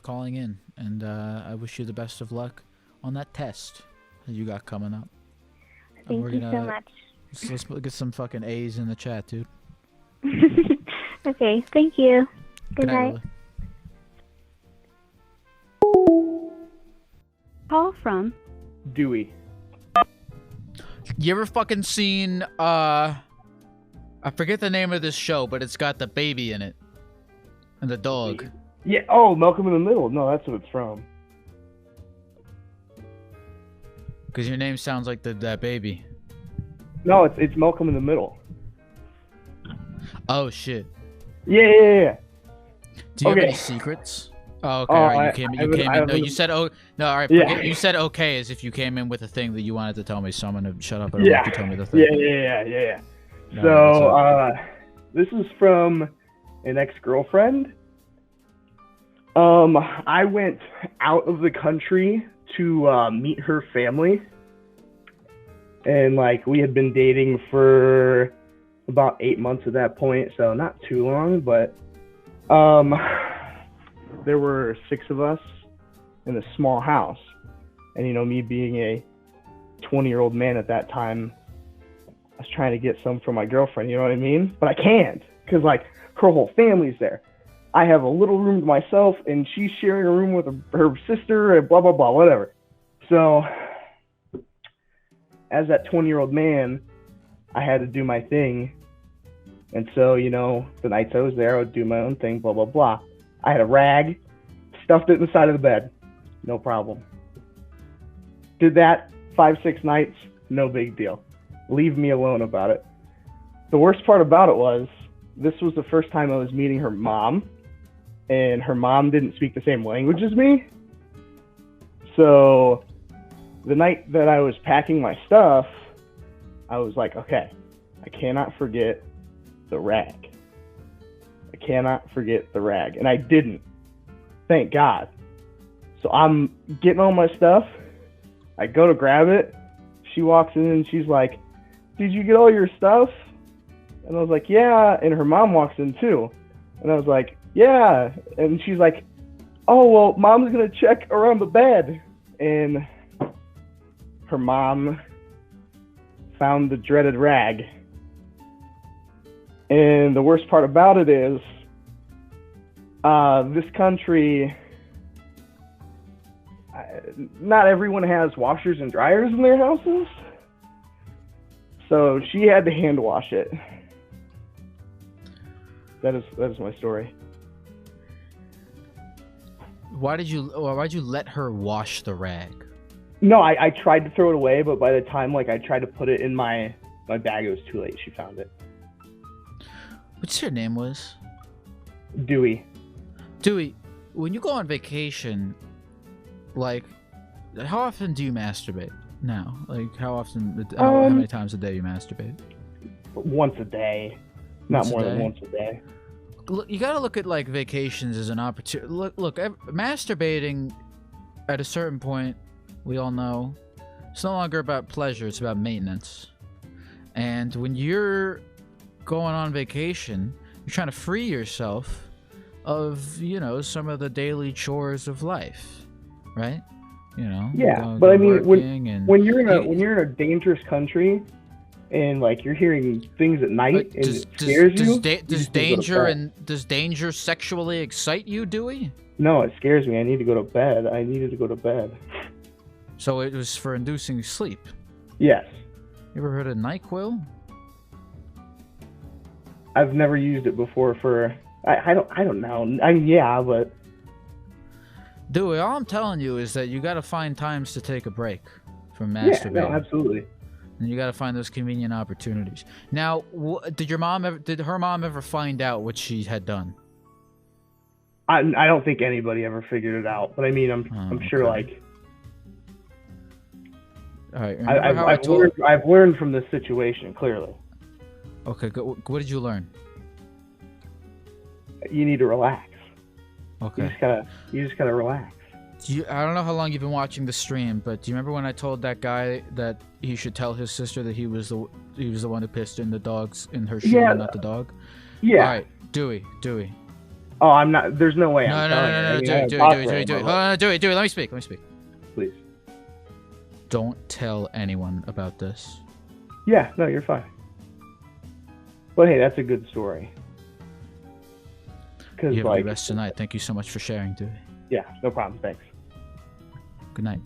calling in, and I wish you the best of luck on that test that you got coming up. Thank you so much. Let's get some fucking A's in the chat, dude. Okay, thank you. Good night. Lily. Call from Dewey. You ever fucking seen I forget the name of this show, but it's got the baby in it and the dog. Yeah. Oh, Malcolm in the Middle. No, that's what it's from. Because your name sounds like that baby. No, it's Malcolm in the Middle. Oh shit. Yeah. Do you have any secrets? Oh, okay. All right. You came in. No, you said all right. Yeah. You said okay as if you came in with a thing that you wanted to tell me. So I'm gonna shut up and let you tell me the thing. Yeah. No, So this is from an ex-girlfriend. I went out of the country to meet her family, and like we had been dating for about 8 months at that point, so not too long, but there were 6 of us in a small house. And, you know, me being a 20-year-old man at that time, I was trying to get some for my girlfriend, you know what I mean? But I can't, because, like, her whole family's there. I have a little room to myself, and she's sharing a room with her sister, and blah, blah, blah, whatever. So, as that 20-year-old man, I had to do my thing. And so, you know, the nights I was there, I would do my own thing, blah, blah, blah. I had a rag, stuffed it in the side of the bed. No problem. Did that 5-6 nights, no big deal. Leave me alone about it. The worst part about it was, this was the first time I was meeting her mom, and her mom didn't speak the same language as me. So the night that I was packing my stuff, I was like, okay, I cannot forget the rag. I cannot forget the rag. And I didn't. Thank God. So I'm getting all my stuff. I go to grab it. She walks in and she's like, did you get all your stuff? And I was like, yeah. And her mom walks in too. And I was like, yeah. And she's like, oh, well, mom's going to check around the bed. And her mom found the dreaded rag. And the worst part about it is, this country, not everyone has washers and dryers in their houses. So she had to hand wash it. That is my story. Why'd you let her wash the rag? No, I tried to throw it away, but by the time I tried to put it in my bag, it was too late. She found it. What's your name was? Dewey. Dewey, when you go on vacation, like, how often do you masturbate now? Like, how many times a day you masturbate? Once a day. Not more than once a day. Look, you gotta look at, like, vacations as an opportunity. Look, masturbating at a certain point, we all know, it's no longer about pleasure, it's about maintenance. And when you're going on vacation, you're trying to free yourself of, you know, some of the daily chores of life, right? You know. Yeah, but I mean, when you're in a dangerous country, and like you're hearing things at night, and it scares you. Does danger sexually excite you, Dewey? No, it scares me. I need to go to bed. I needed to go to bed. So it was for inducing sleep. Yes. You ever heard of NyQuil? I've never used it before for. I don't know. I mean, yeah, but. Dewey, all I'm telling you is that you got to find times to take a break from masturbating. Yeah, no, absolutely. And you got to find those convenient opportunities. Now, did her mom ever find out what she had done? I don't think anybody ever figured it out. But I mean, I'm sure like. All right. I've learned from this situation clearly. Okay, good. What did you learn? You need to relax. Okay. You just gotta relax. I don't know how long you've been watching the stream, but do you remember when I told that guy that he should tell his sister that he was the one who pissed in her shoe, and not the dog? Yeah. All right, Dewey. Oh, I'm not. There's no way. No, Dewey. Let me speak. Please. Don't tell anyone about this. Yeah. No, you're fine. But hey, that's a good story. You have a good rest tonight. Thank you so much for sharing, Dewey. Yeah, no problem. Thanks. Good night.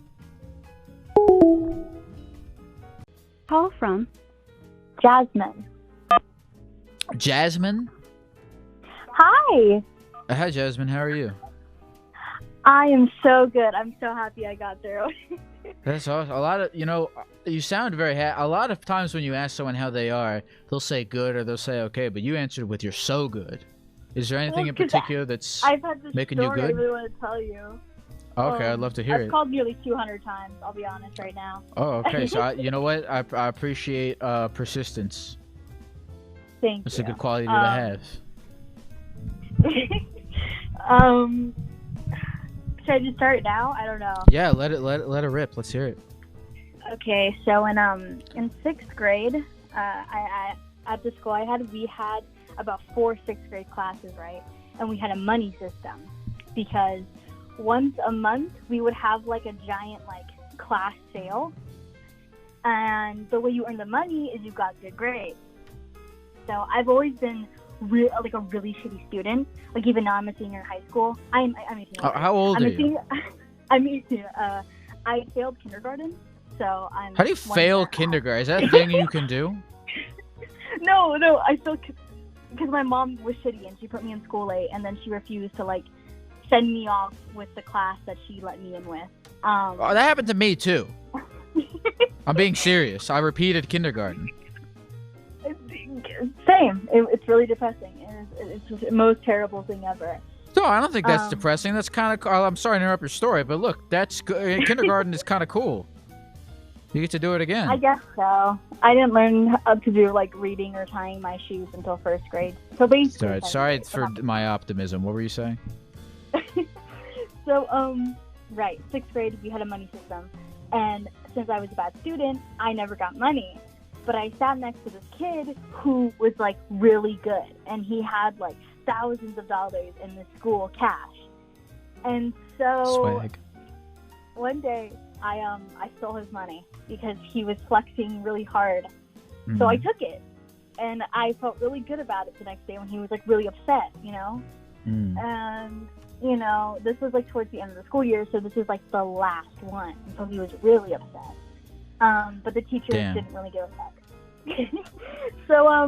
Call from Jasmine. Jasmine? Hi. Hi, Jasmine. How are you? I am so good. I'm so happy I got through. That's awesome. A lot of, you sound very happy. A lot of times when you ask someone how they are, they'll say good or they'll say okay, but you answered with you're so good. Is there anything in particular that's making you good? I really want to tell you. Okay, I'd love to hear it. I've called nearly 200 times, I'll be honest right now. Oh, okay. So, you know what? I appreciate persistence. Thank you. That's a good quality to have. Should I just start now? I don't know. Yeah, let it rip. Let's hear it. Okay, so in 6th grade, I at the school we had about 4 6th grade classes, right? And we had a money system because once a month we would have like a giant like class sale, and the way you earn the money is you got good grades. So I've always been like a really shitty student. Like even now I'm a senior in high school. I'm a senior. How old are you? I'm 18. I failed kindergarten, so I'm. How do you fail kindergarten? Is that a thing you can do? No, I failed because my mom was shitty and she put me in school late, and then she refused to like send me off with the class that she let me in with. Oh, that happened to me too. I'm being serious. I repeated kindergarten. Same. It's really depressing. It's just the most terrible thing ever. No, I don't think that's depressing. That's kind of. I'm sorry to interrupt your story, but look, that's kindergarten is kind of cool. You get to do it again. I guess so. I didn't learn how to do like reading or tying my shoes until first grade. So basically, sorry for my optimism. What were you saying? So right, sixth grade we had a money system, and since I was a bad student, I never got money. But I sat next to this kid who was like really good, and he had like thousands of dollars in the school cash. And so Swag. One day I stole his money because he was flexing really hard. Mm-hmm. So I took it, and I felt really good about it the next day when he was like really upset, you know. And you know, this was like towards the end of the school year, so this was like the last one. So he was really upset. But the teachers didn't really give a fuck. So,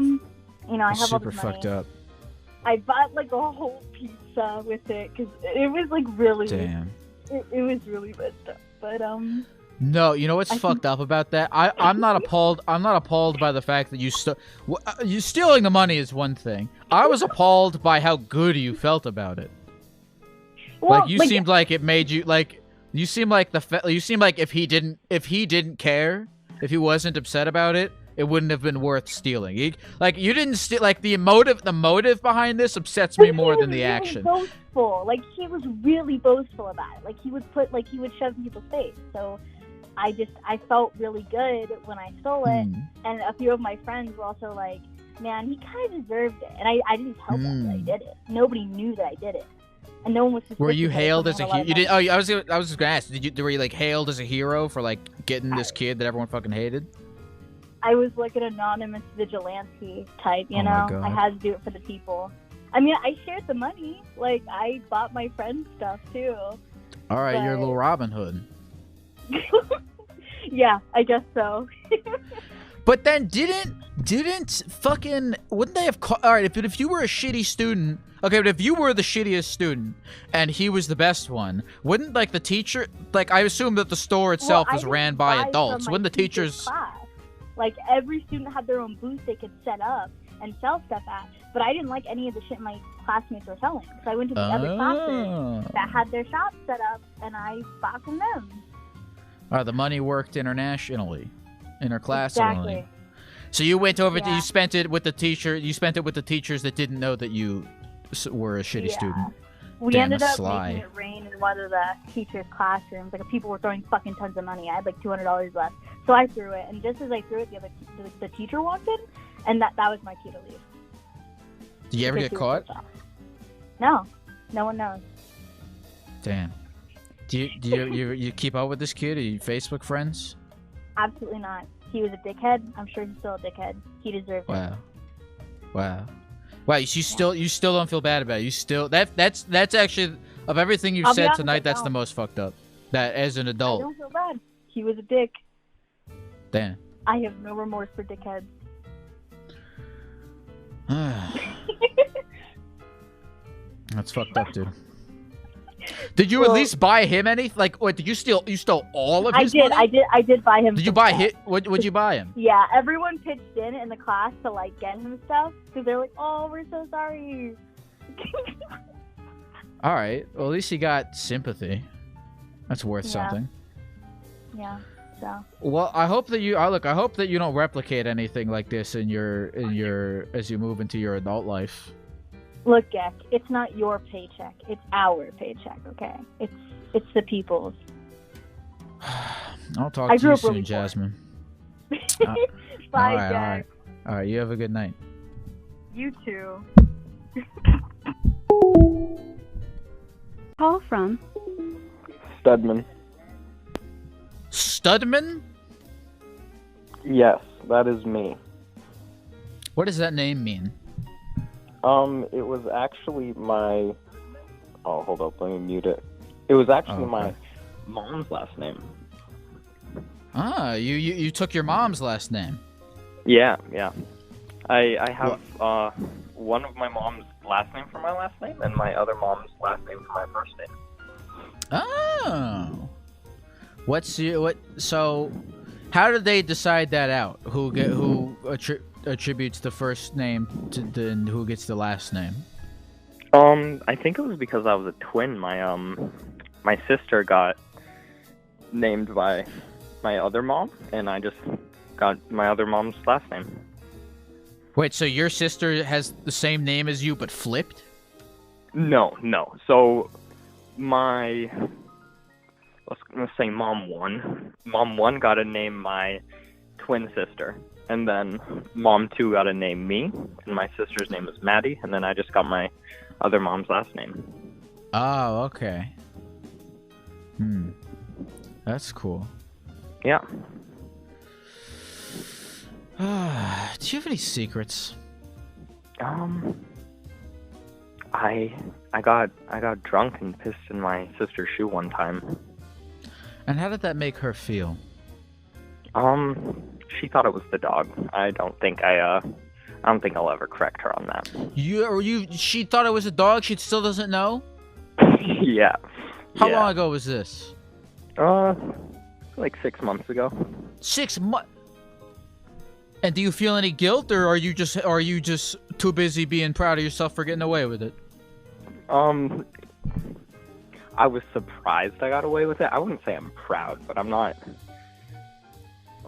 you know, I have all super this money. fucked up. I bought like a whole pizza with it because it was like really. Damn. It was really messed up, but No, you know what's fucked up about that? I'm not appalled. I'm not appalled by the fact that you stealing the money is one thing. I was appalled by how good you felt about it. Well, like you seemed like it made you like. You seem like if he didn't care, if he wasn't upset about it, it wouldn't have been worth stealing. You didn't steal. Like the motive behind this upsets me more than the action. He was boastful. Like he was really boastful about it. Like he would shove in people's face. So I felt really good when I stole it, and a few of my friends were also like, "Man, he kind of deserved it," and I didn't tell them that I did it. Nobody knew that I did it. And no one was. Were you hailed as a hero? You did. Oh, I was just gonna ask. Were you like hailed as a hero for like getting this kid that everyone fucking hated? I was like an anonymous vigilante type, you know. God. I had to do it for the people. I mean, I shared the money. Like I bought my friends stuff too. All right, you're a little Robin Hood. Yeah, I guess so. But then didn't fucking wouldn't they have all right if you were a shitty student. Okay, but if you were the shittiest student and he was the best one, wouldn't like the teacher like I assume that the store itself was ran by adults. Wouldn't the teachers class. Like every student had their own booth they could set up and sell stuff at, but I didn't like any of the shit my classmates were selling. So I went to the other classes that had their shops set up and I bought from them. The money worked internationally, interclassally. Exactly. So you went over to you spent it with the teacher. You spent it with the teachers that didn't know that you were a shitty student. We Damn, ended that's up making it rain in one of the teachers' classrooms. Like people were throwing fucking tons of money. I had like $200 left, so I threw it. And just as I threw it, the teacher walked in, and that was my cue to leave. Did you ever get caught? No, no one knows. Damn. Do you keep up with this kid? Are you Facebook friends? Absolutely not. He was a dickhead. I'm sure he's still a dickhead. He deserved it. Wow. You still don't feel bad about it. You still that's actually of everything you've said tonight. That's the most fucked up. That as an adult. I don't feel bad. He was a dick. Damn. I have no remorse for dickheads. That's fucked up, dude. Did you at least buy him any? Like, what? Did you steal? You stole all of his money? I did buy him. Did you buy him? What'd you buy him? Yeah, everyone pitched in the class to like get him stuff because they're like, "Oh, we're so sorry." All right. Well, at least he got sympathy. That's worth something. Yeah. So. Well, I hope that you. I hope that you don't replicate anything like this in your as you move into your adult life. Look, Geck, it's not your paycheck. It's our paycheck, okay? It's the people's. I'll talk to you soon, Jasmine. Bye, Geck. All right, you have a good night. You too. Call from Studman. Studman? Yes, that is me. What does that name mean? It was actually my... Oh, hold up, let me mute it. It was actually my mom's last name. Ah, you took your mom's last name. Yeah. I have one of my mom's last name for my last name, and my other mom's last name for my first name. Oh. So, how did they decide that out? Who attributes the first name to and who gets the last name? I think it was because I was a twin. My sister got named by my other mom, and I just got my other mom's last name. Wait, so your sister has the same name as you, but flipped? No. So let's say Mom 1 got to name my twin sister, and then Mom 2 got to name me, and my sister's name is Maddie, and then I just got my other mom's last name. Oh, okay. That's cool. Yeah. Do you have any secrets? I got drunk and pissed in my sister's shoe one time. And how did that make her feel? She thought it was the dog. I don't think I'll ever correct her on that. She thought it was a dog? She still doesn't know? Yeah. How long ago was this? Like 6 months ago. 6 months? And do you feel any guilt, or are you just too busy being proud of yourself for getting away with it? I was surprised I got away with it. I wouldn't say I'm proud, but I'm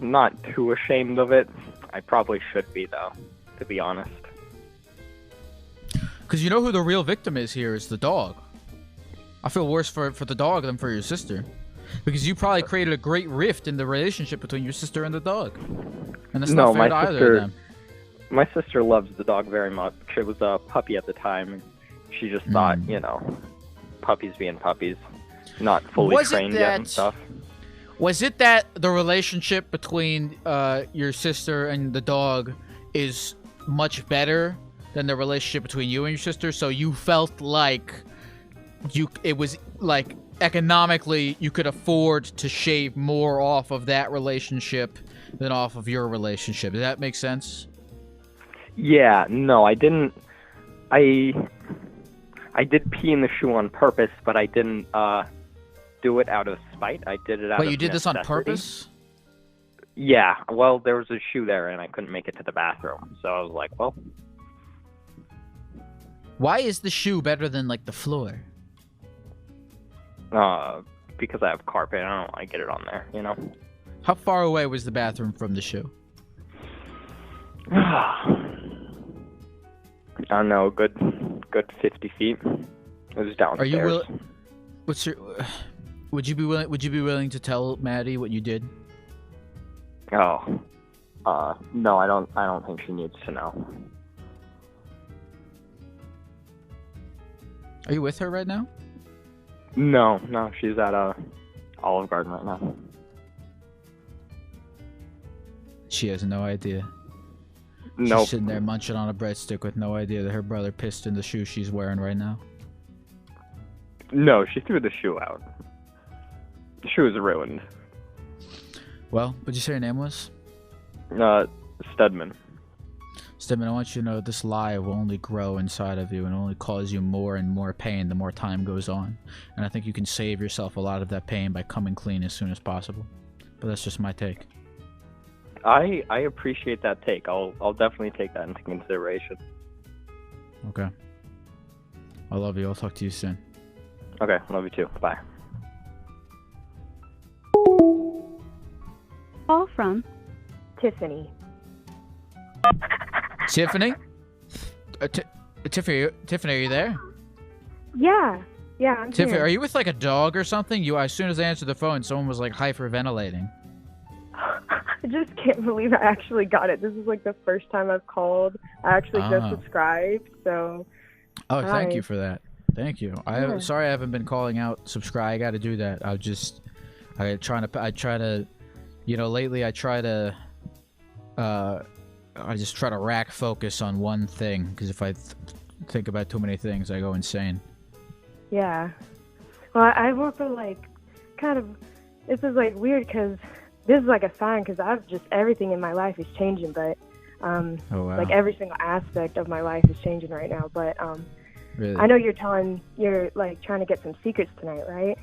not too ashamed of it. I probably should be, though, to be honest. Because you know who the real victim is here is the dog. I feel worse for the dog than for your sister. Because you probably created a great rift in the relationship between your sister and the dog. And that's not fair to either of them. My sister loves the dog very much. It was a puppy at the time. And she just thought, puppies being puppies, not fully trained yet and stuff. Was it that the relationship between your sister and the dog is much better than the relationship between you and your sister? So you felt like it was like economically you could afford to shave more off of that relationship than off of your relationship. Does that make sense? Yeah, no, I didn't. I did pee in the shoe on purpose, but I didn't do it out of spite. I did it out of necessity. Wait, you did this on purpose? Yeah, well, there was a shoe there, and I couldn't make it to the bathroom, so I was like, well. Why is the shoe better than, like, the floor? Because I have carpet, I don't want to get it on there, How far away was the bathroom from the shoe? I don't know, good 50 feet. It was downstairs. Are you willing? Would you be willing to tell Maddie what you did? No, I don't think she needs to know. Are you with her right now? No, she's at Olive Garden right now. She has no idea. Nope. She's sitting there munching on a breadstick with no idea that her brother pissed in the shoe she's wearing right now. No, she threw the shoe out. The shoe is ruined. Well, what'd you say your name was? Studman. Studman, I want you to know this lie will only grow inside of you and only cause you more and more pain the more time goes on. And I think you can save yourself a lot of that pain by coming clean as soon as possible. But that's just my take. I appreciate that take. I'll definitely take that into consideration. Okay. I love you. I'll talk to you soon. Okay, love you too. Bye. Call from Tiffany. Tiffany? Tiffany, are you there? Yeah, I'm Tiffany, here. are you with like a dog or something? As soon as I answered the phone, someone was like hyperventilating. I just can't believe I actually got it. This is like the first time I've called. I actually just subscribed, so. Oh, hi. thank you for that. Thank you. Yeah. Sorry I haven't been calling out subscribe. I got to do that. I try to, you know, lately I just try to rack focus on one thing, because if I think about too many things, I go insane. Yeah. Well, I work with like kind of. This is like weird because this is like a sign because I've just everything in my life is changing, but Oh, wow. like every single aspect of my life is changing right now. But Really? I know you're like trying to get some secrets tonight, right?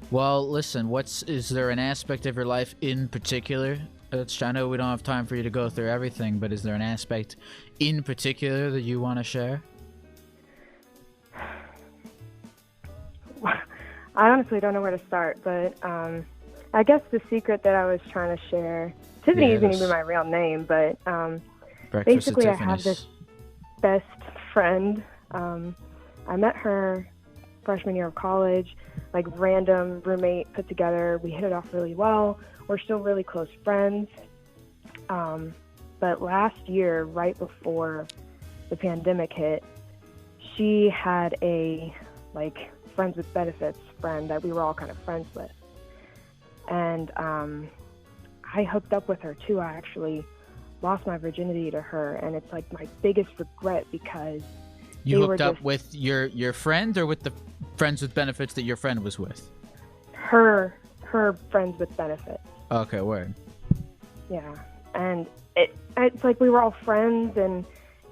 Well, listen, is there an aspect of your life in particular? I know we don't have time for you to go through everything, but is there an aspect in particular that you want to share? I honestly don't know where to start, but I guess the secret that I was trying to share, Tiffany isn't even my real name, but basically I have this best friend. I met her freshman year of college, like random roommate put together. We hit it off really well. We're still really close friends. But last year, right before the pandemic hit, she had a like friends with benefits friend that we were all kind of friends with. And I hooked up with her too. I actually lost my virginity to her, and it's like my biggest regret because you hooked up with your friend, or with the friends with benefits that your friend was with? Her friends with benefits. Okay, word. Yeah, and it's like we were all friends, and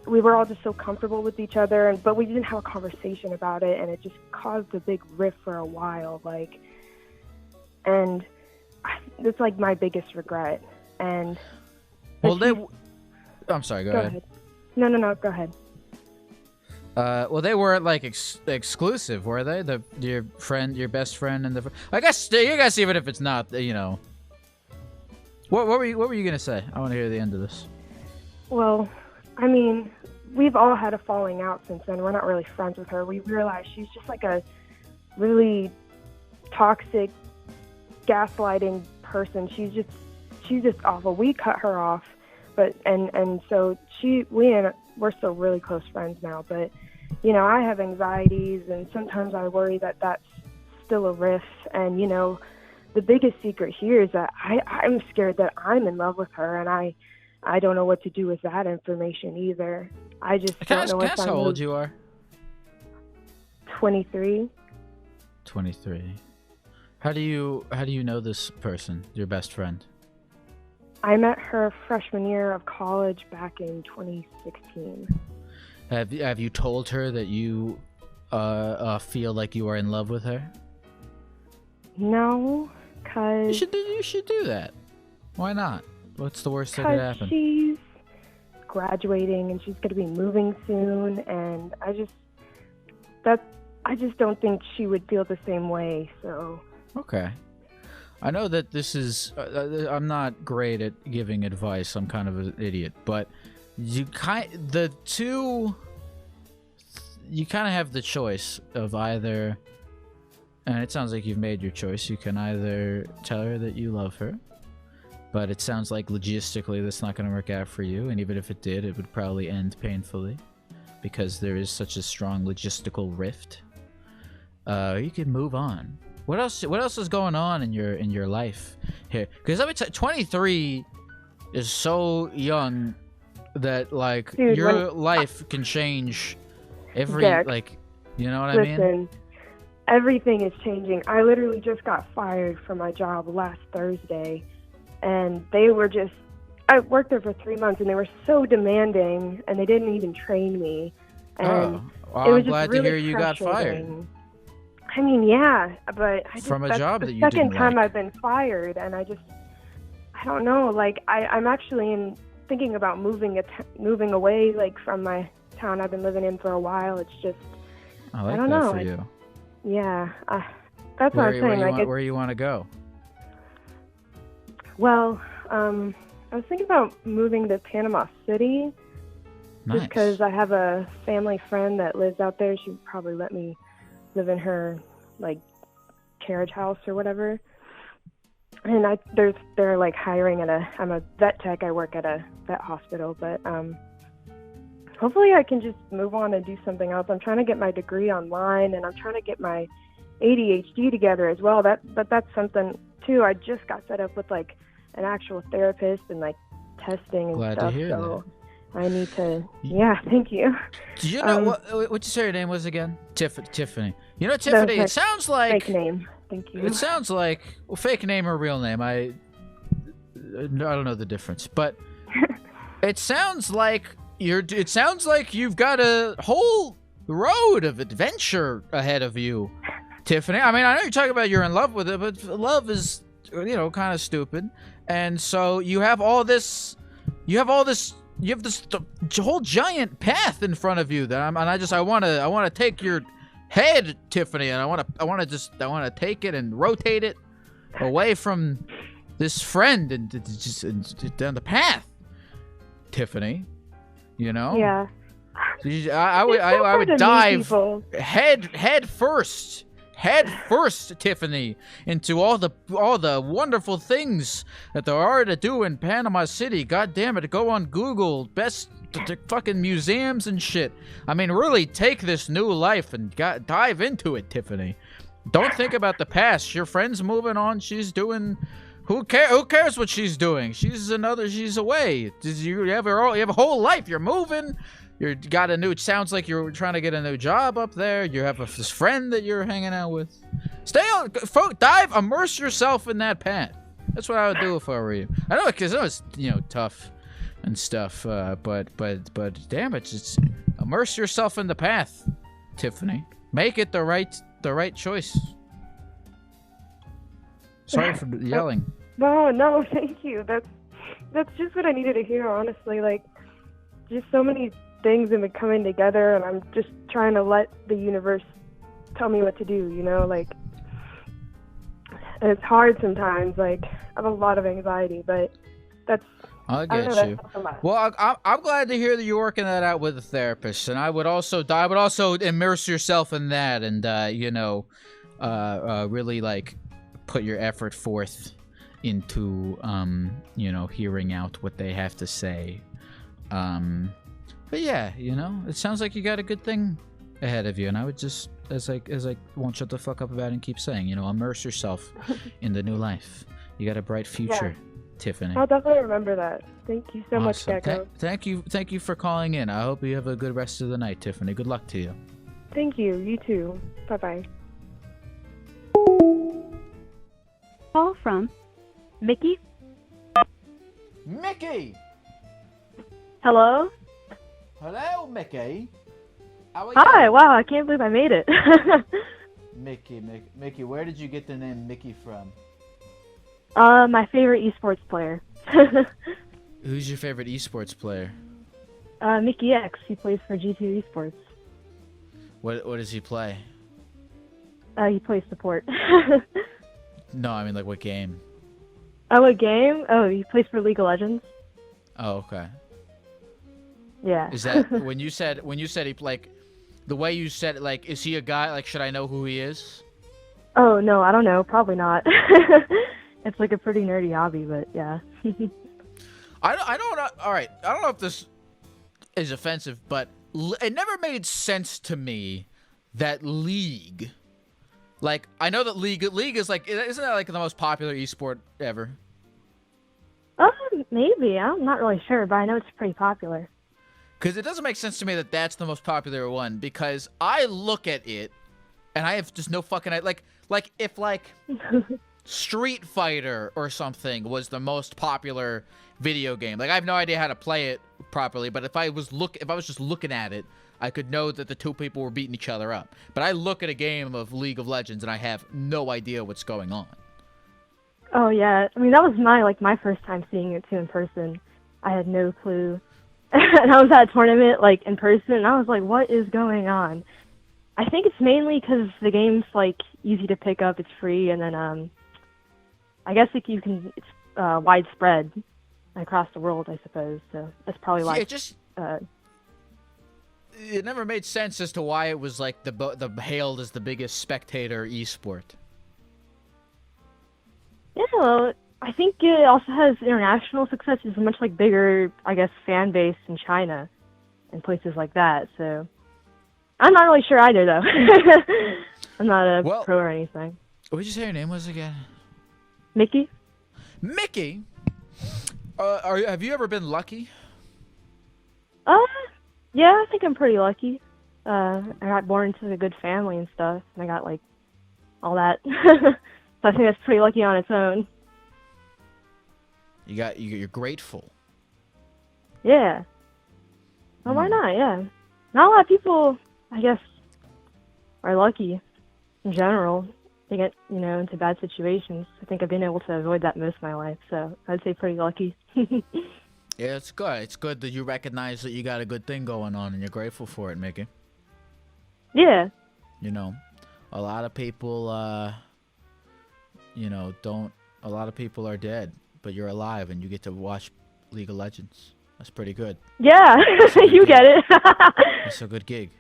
we were all just so comfortable with each other, but we didn't have a conversation about it, and it just caused a big rift for a while, like, and it's like my biggest regret. And well, I'm sorry. Go ahead. No, go ahead. Well, they weren't like exclusive, were they? Your best friend, and I guess even if it's not, you know. What were you gonna say? I want to hear the end of this. Well, I mean, we've all had a falling out since then. We're not really friends with her. We realize she's just like a really toxic, gaslighting person. She's just awful. We cut her off, but and so we're still really close friends now. But you know, I have anxieties, and sometimes I worry that that's still a rift. And you know, the biggest secret here is that I'm scared that I'm in love with her, and I don't know what to do with that information either. I just don't know if how old you are? 23. 23. How do you know this person, your best friend? I met her freshman year of college back in 2016. Have you told her that you feel like you are in love with her? No, cause you should do that. Why not? What's the worst that could happen? She's graduating and she's going to be moving soon, and I just don't think she would feel the same way. So okay. I know that this is I'm not great at giving advice. I'm kind of an idiot, but you kind of have the choice of either, and it sounds like you've made your choice. You can either tell her that you love her, but it sounds like logistically that's not going to work out for you, and even if it did, it would probably end painfully because there is such a strong logistical rift. You can move on. What else is going on in your life here? Because 23 is so young that like your life can change every like, you know what I mean? Listen, everything is changing. I literally just got fired from my job last Thursday, and I worked there for 3 months, and they were so demanding, and they didn't even train me. And I'm glad to hear you got fired. I mean, yeah, but from a job that you didn't didn't like. Second time like. I've been fired, and I don't know. Like, I'm actually thinking about moving away, like from my town I've been living in for a while. It's just I don't that know. for you. Yeah, that's what I'm saying. Where you want to go? Well, I was thinking about moving to Panama City. Nice. Just because I have a family friend that lives out there. She would probably let me live in her like carriage house or whatever. And they're like hiring I'm a vet tech. I work at a vet hospital, but hopefully I can just move on and do something else. I'm trying to get my degree online, and I'm trying to get my ADHD together as well. But that's something too. I just got set up with like an actual therapist and like testing and Glad stuff. to hear So I need to. Yeah, thank you. Do you know what you say your name was again? Tiffany. You know, Tiffany. It sounds like fake name. Thank you. It sounds like fake name or real name. I don't know the difference, but it sounds like It sounds like you've got a whole road of adventure ahead of you, Tiffany. I mean, I know you're talking about you're in love with it, but love is, kind of stupid. And so you have all this. You have this whole giant path in front of you that I want to take your head, Tiffany, and I want to take it and rotate it away from this friend and just down the path, Tiffany. Yeah. I would dive head first, Tiffany, into all the wonderful things that there are to do in Panama City. God damn it, go on Google best fucking museums and shit. I mean, really take this new life and dive into it, Tiffany. Don't think about the past. Your friend's moving on. She's doing. Who cares what she's doing? She's away. You have a whole life. You're moving. It sounds like you're trying to get a new job up there. You have this friend that you're hanging out with. Immerse yourself in that path. That's what I would do if I were you. I know, because it was, tough and stuff. But damn it, just immerse yourself in the path, Tiffany. Make it the right choice. Sorry for yelling. No, thank you. That's just what I needed to hear, honestly. Like, just so many things have been coming together, and I'm just trying to let the universe tell me what to do, Like, and it's hard sometimes. Like, I have a lot of anxiety, but I'll get you. Well, I'm glad to hear that you're working that out with a therapist, and I would also immerse yourself in that, and really like put your effort forth into hearing out what they have to say. But yeah, it sounds like you got a good thing ahead of you, and I would just, as I won't shut the fuck up about it and keep saying, immerse yourself in the new life. You got a bright future, Tiffany. I'll definitely remember that. Thank you so much, Awesome. Gecko. Thank you for calling in. I hope you have a good rest of the night, Tiffany. Good luck to you. Thank you. You too. Bye-bye. Call from Mickey. Mickey! Hello? Hello, Mickey. How are Hi, you? wow, I can't believe I made it. Mickey, where did you get the name Mickey from? My favorite esports player. Who's your favorite esports player? Mickey X. He plays for G2 Esports. What does he play? He plays support. No, I mean, like, what game? Oh, what game? Oh, he plays for League of Legends. Oh, okay. Yeah. Is that when you said he, like, the way you said it, like, is he a guy? Like, should I know who he is? Oh no, I don't know. Probably not. It's like a pretty nerdy hobby, but yeah. I don't know. All right, I don't know if this is offensive, but it never made sense to me that League. Like, I know that League is like, isn't that like the most popular esport ever? Maybe. I'm not really sure, but I know it's pretty popular. Because it doesn't make sense to me that that's the most popular one, because I look at it and I have just no fucking idea. Like if Street Fighter or something was the most popular video game. Like, I have no idea how to play it properly, but if I was just looking at it, I could know that the two people were beating each other up. But I look at a game of League of Legends and I have no idea what's going on. Oh yeah, I mean that was my first time seeing it too in person. I had no clue, and I was at a tournament like in person, and I was like, "What is going on?" I think it's mainly because the game's like easy to pick up, it's free, and then I guess it's widespread across the world, I suppose. So that's probably why. It never made sense as to why it was like the hailed as the biggest spectator esport. Yeah, well, I think it also has international success. It's a much bigger, I guess, fan base in China. and places like that. So I'm not really sure either, though. I'm not a pro or anything. What did you say your name was again? Mickey? Mickey? Have you ever been lucky? Yeah, I think I'm pretty lucky. I got born into a good family and stuff, and I got, like, all that. So I think that's pretty lucky on its own. You're grateful. Yeah. Well, why not? Yeah. Not a lot of people, I guess, are lucky in general. They get, into bad situations. I think I've been able to avoid that most of my life, so I'd say pretty lucky. Yeah, it's good. It's good that you recognize that you got a good thing going on and you're grateful for it, Mickey. Yeah. A lot of people, don't. A lot of people are dead, but you're alive and you get to watch League of Legends. That's pretty good. Yeah, you get it. That's a good gig.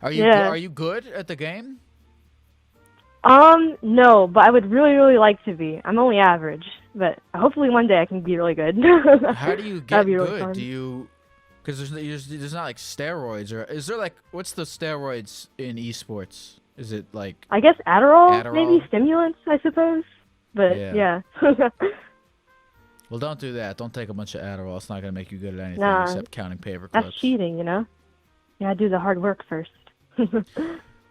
Are you good at the game? No, but I would really, really like to be. I'm only average, but hopefully one day I can be really good. How do you get That'd be really good? fun. Do you? Because there's not like steroids, or is there like what's the steroids in esports? Is it like? I guess Adderall, Adderall? maybe stimulants, I suppose. But Yeah. yeah. Well, don't do that. Don't take a bunch of Adderall. It's not gonna make you good at anything Nah, except counting paper that's clips. cheating, Yeah, do the hard work first.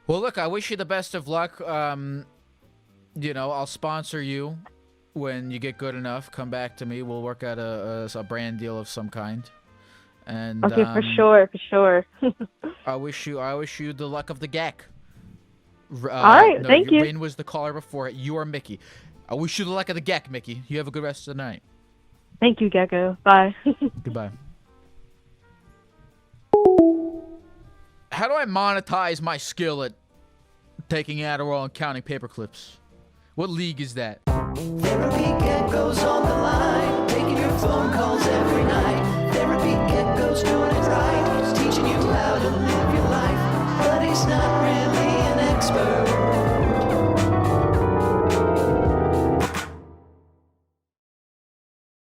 Well, look, I wish you the best of luck. I'll sponsor you when you get good enough. Come back to me. We'll work out a brand deal of some kind. And Okay, for sure. I wish you the luck of the Geck. All right, thank you. Rin was the caller before. You are Mickey. I wish you the luck of the Geck, Mickey. You have a good rest of the night. Thank you, Gecko. Bye. Goodbye. How do I monetize my skill at taking Adderall and counting paper clips? What league is that? Therapy Gecko's on the line, taking your phone calls every night. Therapy Gecko's doing it right, he's teaching you how to live your life, but he's not really an expert.